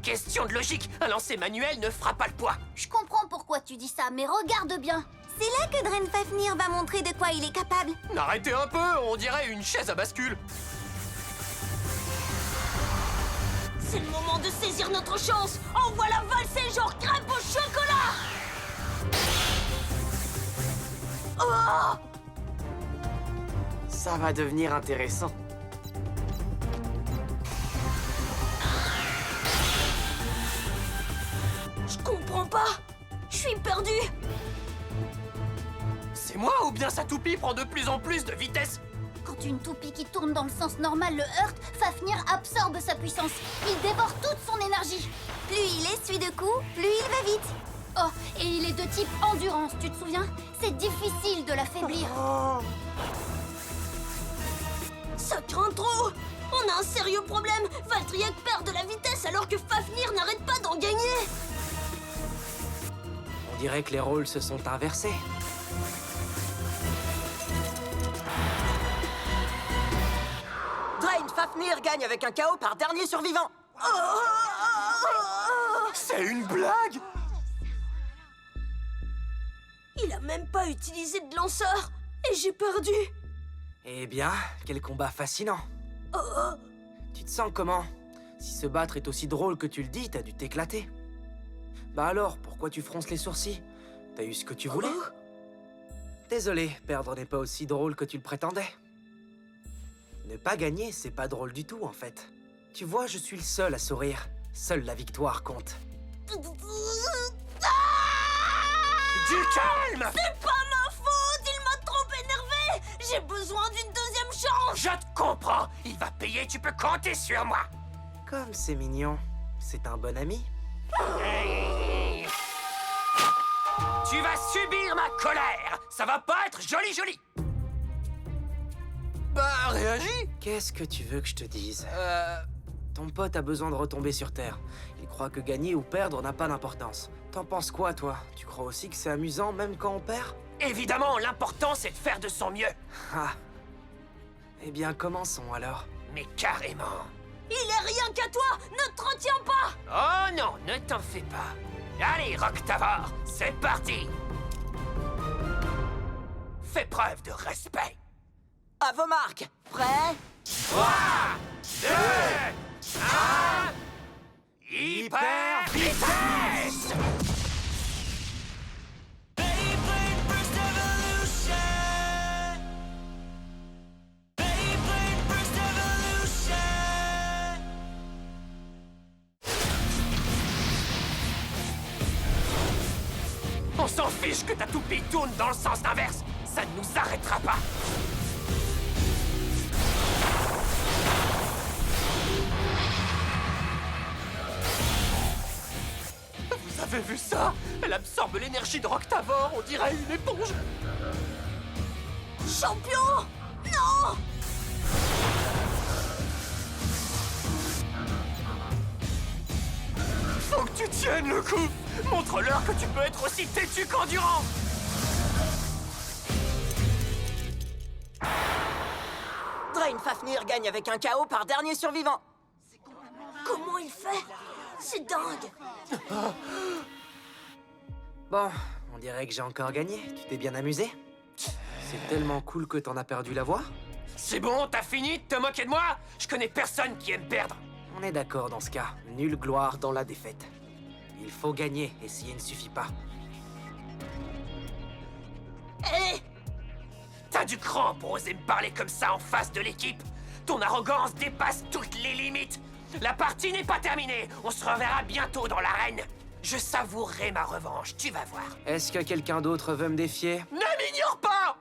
Question de logique, un lancer manuel ne fera pas le poids. Je comprends pourquoi tu dis ça, mais regarde bien. C'est là que Drain Fafnir va montrer de quoi il est capable. Arrêtez un peu, on dirait une chaise à bascule. C'est le moment de saisir notre chance. Envoie-la valser genre crêpe au chocolat. Oh! Ça va devenir intéressant. Je comprends pas. Je suis perdu. C'est moi ou bien sa toupie prend de plus en plus de vitesse? Quand une toupie qui tourne dans le sens normal le heurte, Fafnir absorbe sa puissance. Il dévore toute son énergie. Plus il essuie de coups, plus il va vite. Oh, et il est de type endurance, tu te souviens? C'est difficile de l'affaiblir. Ça craint trop. On a un sérieux problème. Valtryek perd de la vitesse alors que Fafnir n'arrête pas d'en gagner. On dirait que les rôles se sont inversés. Drain Fafnir gagne avec un KO par dernier survivant. C'est une blague? Il a même pas utilisé de lanceur. Et j'ai perdu. Eh bien, quel combat fascinant. Oh. Tu te sens comment? Si se battre est aussi drôle que tu le dis, t'as dû t'éclater. Bah alors, pourquoi tu fronces les sourcils? T'as eu ce que tu voulais? Désolé, perdre n'est pas aussi drôle que tu le prétendais. Ne pas gagner, c'est pas drôle du tout, en fait. Tu vois, je suis le seul à sourire. Seule la victoire compte. Du calme! C'est pas ma faute. Il m'a trop énervé. J'ai besoin d'une deuxième chance. Je te comprends. Il va payer, tu peux compter sur moi. Comme c'est mignon. C'est un bon ami. Tu vas subir ma colère. Ça va pas être joli. Bah, réagis. Qu'est-ce que tu veux que je te dise? Ton pote a besoin de retomber sur Terre. Il croit que gagner ou perdre n'a pas d'importance. T'en penses quoi, toi? Tu crois aussi que c'est amusant, même quand on perd? Évidemment, l'important, c'est de faire de son mieux. Ah. Eh bien, commençons alors. Mais carrément. Il est rien qu'à toi. Ne te retiens pas. Oh non, ne t'en fais pas. Allez, Roctavor, c'est parti. Fais preuve de respect. À vos marques, prêts? 3, 2, 1... Hyper vitesse! On s'en fiche que ta toupie tourne dans le sens inverse. Ça ne nous arrêtera pas. Vous avez vu ça? Elle absorbe l'énergie de Roctavor, on dirait une éponge. Champion! Non! Faut que tu tiennes le coup. Montre-leur que tu peux être aussi têtu qu'endurant. Drain Fafnir gagne avec un KO par dernier survivant. Comment il fait? C'est dingue! Bon, on dirait que j'ai encore gagné. Tu t'es bien amusé? C'est tellement cool que t'en as perdu la voix. C'est bon, t'as fini de te moquer de moi? Je connais personne qui aime perdre. On est d'accord dans ce cas. Nulle gloire dans la défaite. Il faut gagner, essayer ne suffit pas. Hé! T'as du cran pour oser me parler comme ça en face de l'équipe. Ton arrogance dépasse toutes les limites. La partie n'est pas terminée. On se reverra bientôt dans l'arène. Je savourerai ma revanche, tu vas voir. Est-ce que quelqu'un d'autre veut me défier? Ne m'ignore pas!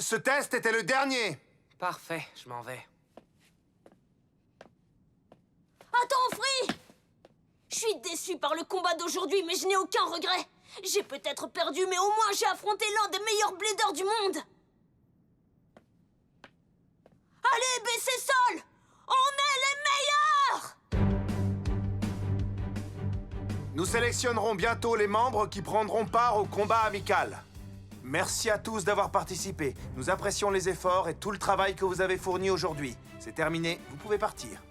Ce test était le dernier. Parfait, je m'en vais. Attends, Free! Je suis déçu par le combat d'aujourd'hui, mais je n'ai aucun regret. J'ai peut-être perdu, mais au moins j'ai affronté l'un des meilleurs bladers du monde. Allez, baissez sol! On est les meilleurs! Nous sélectionnerons bientôt les membres qui prendront part au combat amical. Merci à tous d'avoir participé. Nous apprécions les efforts et tout le travail que vous avez fourni aujourd'hui. C'est terminé, vous pouvez partir.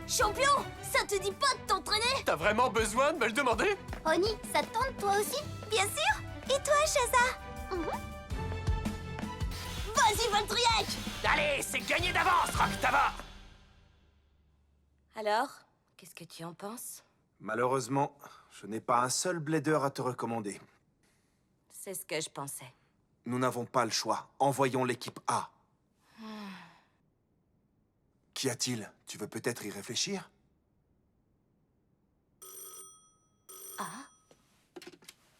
Champion, ça te dit pas de t'entraîner? T'as vraiment besoin de me le demander? Oni, ça te tente toi aussi? Bien sûr! Et toi, Shaza? Vas-y, Valtryek! Allez, c'est gagné d'avance, Roctavor! Alors, qu'est-ce que tu en penses? Malheureusement, je n'ai pas un seul blader à te recommander. C'est ce que je pensais. Nous n'avons pas le choix. Envoyons l'équipe A. Qu'y a-t-il? Tu veux peut-être y réfléchir?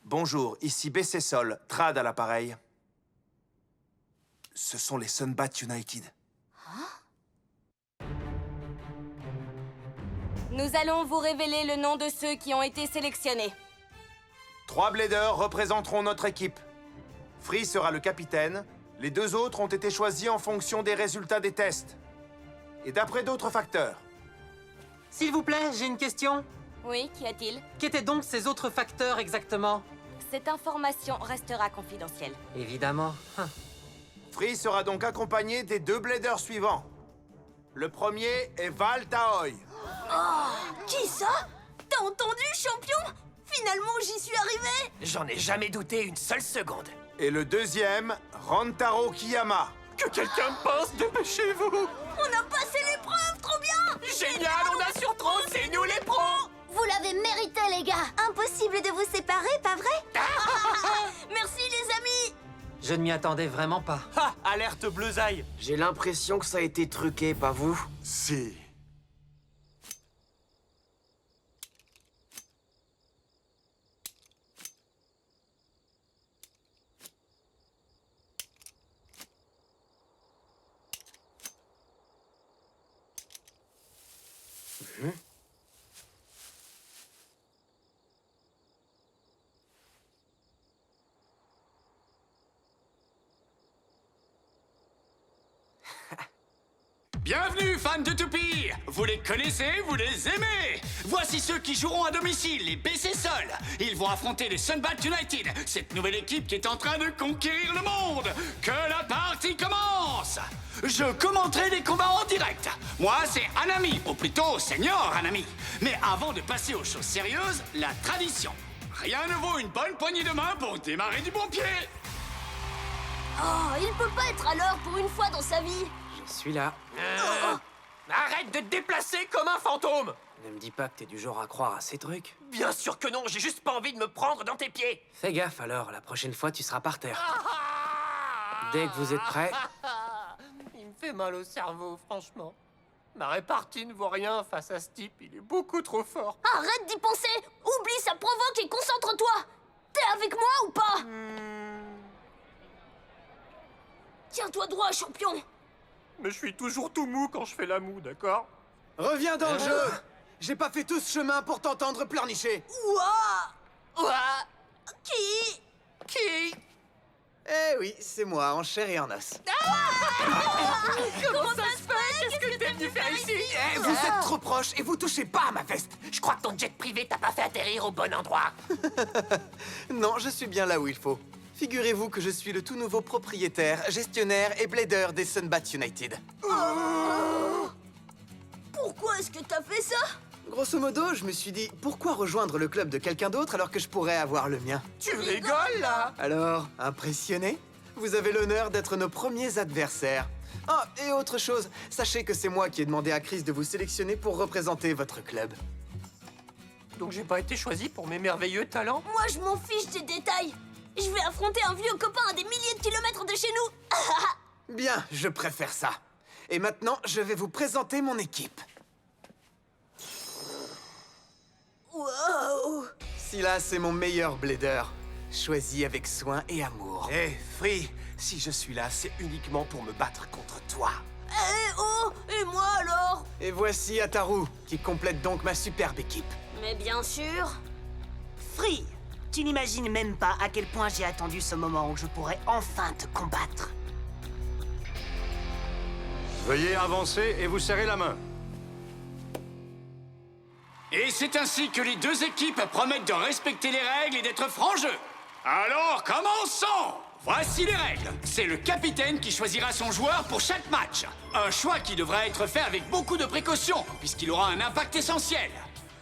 Bonjour, ici BC Sol, Trad à l'appareil. Ce sont les Sunbat United. Nous allons vous révéler le nom de ceux qui ont été sélectionnés. 3 bladers représenteront notre équipe. Free sera le capitaine. Les 2 autres ont été choisis en fonction des résultats des tests. Et d'après d'autres facteurs. S'il vous plaît, j'ai une question. Oui, qu'y a-t-il? Qu'étaient donc ces autres facteurs exactement? Cette information restera confidentielle. Évidemment. Free sera donc accompagné des 2 bladers suivants. Le premier est Val Taoy. Oh, qui ça? T'as entendu, champion? Finalement, j'y suis arrivé! J'en ai jamais douté une seule seconde. Et le deuxième, Rantaro Kiyama. Que quelqu'un me pense, dépêchez-vous! On a passé l'épreuve, trop bien! Génial, on assure trop, c'est nous les pros! Vous l'avez mérité, les gars! Impossible de vous séparer, pas vrai? Merci, les amis! Je ne m'y attendais vraiment pas. Ha! Alerte bleusaille! J'ai l'impression que ça a été truqué, pas vous? Si. Bienvenue, fans de Toupie! Vous les connaissez, vous les aimez! Voici ceux qui joueront à domicile, les BC Sol. Ils vont affronter les Sunbat United, cette nouvelle équipe qui est en train de conquérir le monde! Que la partie commence! Je commenterai les combats en direct. Moi, c'est Hanami, ou plutôt Senior Hanami. Mais avant de passer aux choses sérieuses, la tradition. Rien ne vaut une bonne poignée de main pour démarrer du bon pied! Oh, il peut pas être à l'heure pour une fois dans sa vie! Je suis là. Arrête de te déplacer comme un fantôme! Ne me dis pas que t'es du genre à croire à ces trucs. Bien sûr que non, j'ai juste pas envie de me prendre dans tes pieds! Fais gaffe alors, la prochaine fois tu seras par terre. Dès que vous êtes prêts... Il me fait mal au cerveau, franchement. Ma répartie ne vaut rien face à ce type, il est beaucoup trop fort. Arrête d'y penser! Oublie, ça provoque et concentre-toi! T'es avec moi ou pas? Tiens-toi droit, champion! Mais je suis toujours tout mou quand je fais la moue, d'accord? Reviens dans le jeu! J'ai pas fait tout ce chemin pour t'entendre pleurnicher. Ouah! Ouah! Qui? Qui? Eh oui, c'est moi, en chair et en os. Comment ça se fait? Qu'est-ce que t'es venu faire ici? Eh, vous êtes trop proches et vous touchez pas à ma veste. Je crois que ton jet privé t'a pas fait atterrir au bon endroit. Non, je suis bien là où il faut. Figurez-vous que je suis le tout nouveau propriétaire, gestionnaire et blader des Sunbat United. Pourquoi est-ce que t'as fait ça? Grosso modo, je me suis dit, pourquoi rejoindre le club de quelqu'un d'autre alors que je pourrais avoir le mien? Tu rigoles, là? Alors, impressionné? Vous avez l'honneur d'être nos premiers adversaires. Ah, et autre chose, sachez que c'est moi qui ai demandé à Chris de vous sélectionner pour représenter votre club. Donc j'ai pas été choisi pour mes merveilleux talents? Moi, je m'en fiche des détails. Je vais affronter un vieux copain à des milliers de kilomètres de chez nous. Bien, je préfère ça. Et maintenant, je vais vous présenter mon équipe. Wow! Silas est mon meilleur blader, choisi avec soin et amour. Hé, Free, si je suis là, c'est uniquement pour me battre contre toi. Eh oh! Et moi alors? Et voici Ataru, qui complète donc ma superbe équipe. Mais bien sûr. Free, tu n'imagines même pas à quel point j'ai attendu ce moment où je pourrais enfin te combattre. Veuillez avancer et vous serrer la main. Et c'est ainsi que les deux équipes promettent de respecter les règles et d'être francs jeu. Alors, commençons! Voici les règles. C'est le capitaine qui choisira son joueur pour chaque match. Un choix qui devra être fait avec beaucoup de précaution, puisqu'il aura un impact essentiel.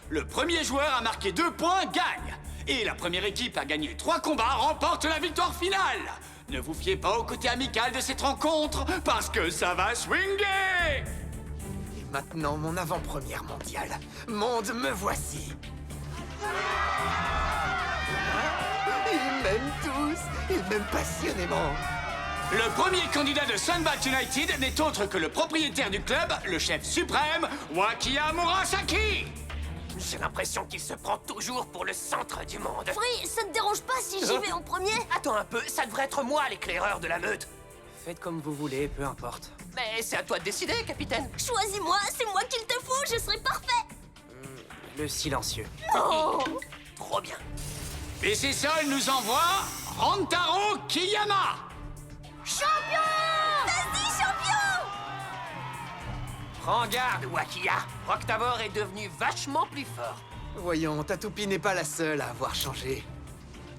Le premier joueur à marquer 2 points gagne. Et la première équipe à gagner 3 combats remporte la victoire finale. Ne vous fiez pas au côté amical de cette rencontre, parce que ça va swinguer! Et maintenant, mon avant-première mondiale. Monde, me voici. Ils m'aiment tous. Ils m'aiment passionnément. Le premier candidat de Sunbat United n'est autre que le propriétaire du club, le chef suprême, Wakiya Murasaki. J'ai l'impression qu'il se prend toujours pour le centre du monde. Free, ça te dérange pas si j'y vais en premier? Attends un peu, ça devrait être moi l'éclaireur de la meute. Faites comme vous voulez, peu importe. Mais c'est à toi de décider, capitaine. Choisis-moi, c'est moi qu'il te faut, je serai parfait. Le silencieux. Oh! Trop bien. PC-Sol nous envoie Rantaro Kiyama. Champion! Vas-y, champion! Prends garde, Wakiya. Roctavor est devenu vachement plus fort. Voyons, ta toupie n'est pas la seule à avoir changé.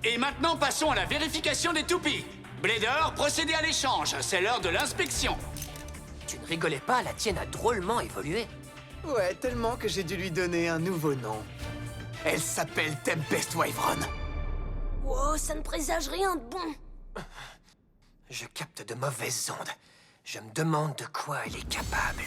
Et maintenant, passons à la vérification des toupies. Blader, procédez à l'échange. C'est l'heure de l'inspection. Tu ne rigolais pas, la tienne a drôlement évolué. Ouais, tellement que j'ai dû lui donner un nouveau nom. Elle s'appelle Tempest Wyvern. Wow, ça ne présage rien de bon. Je capte de mauvaises ondes. Je me demande de quoi elle est capable.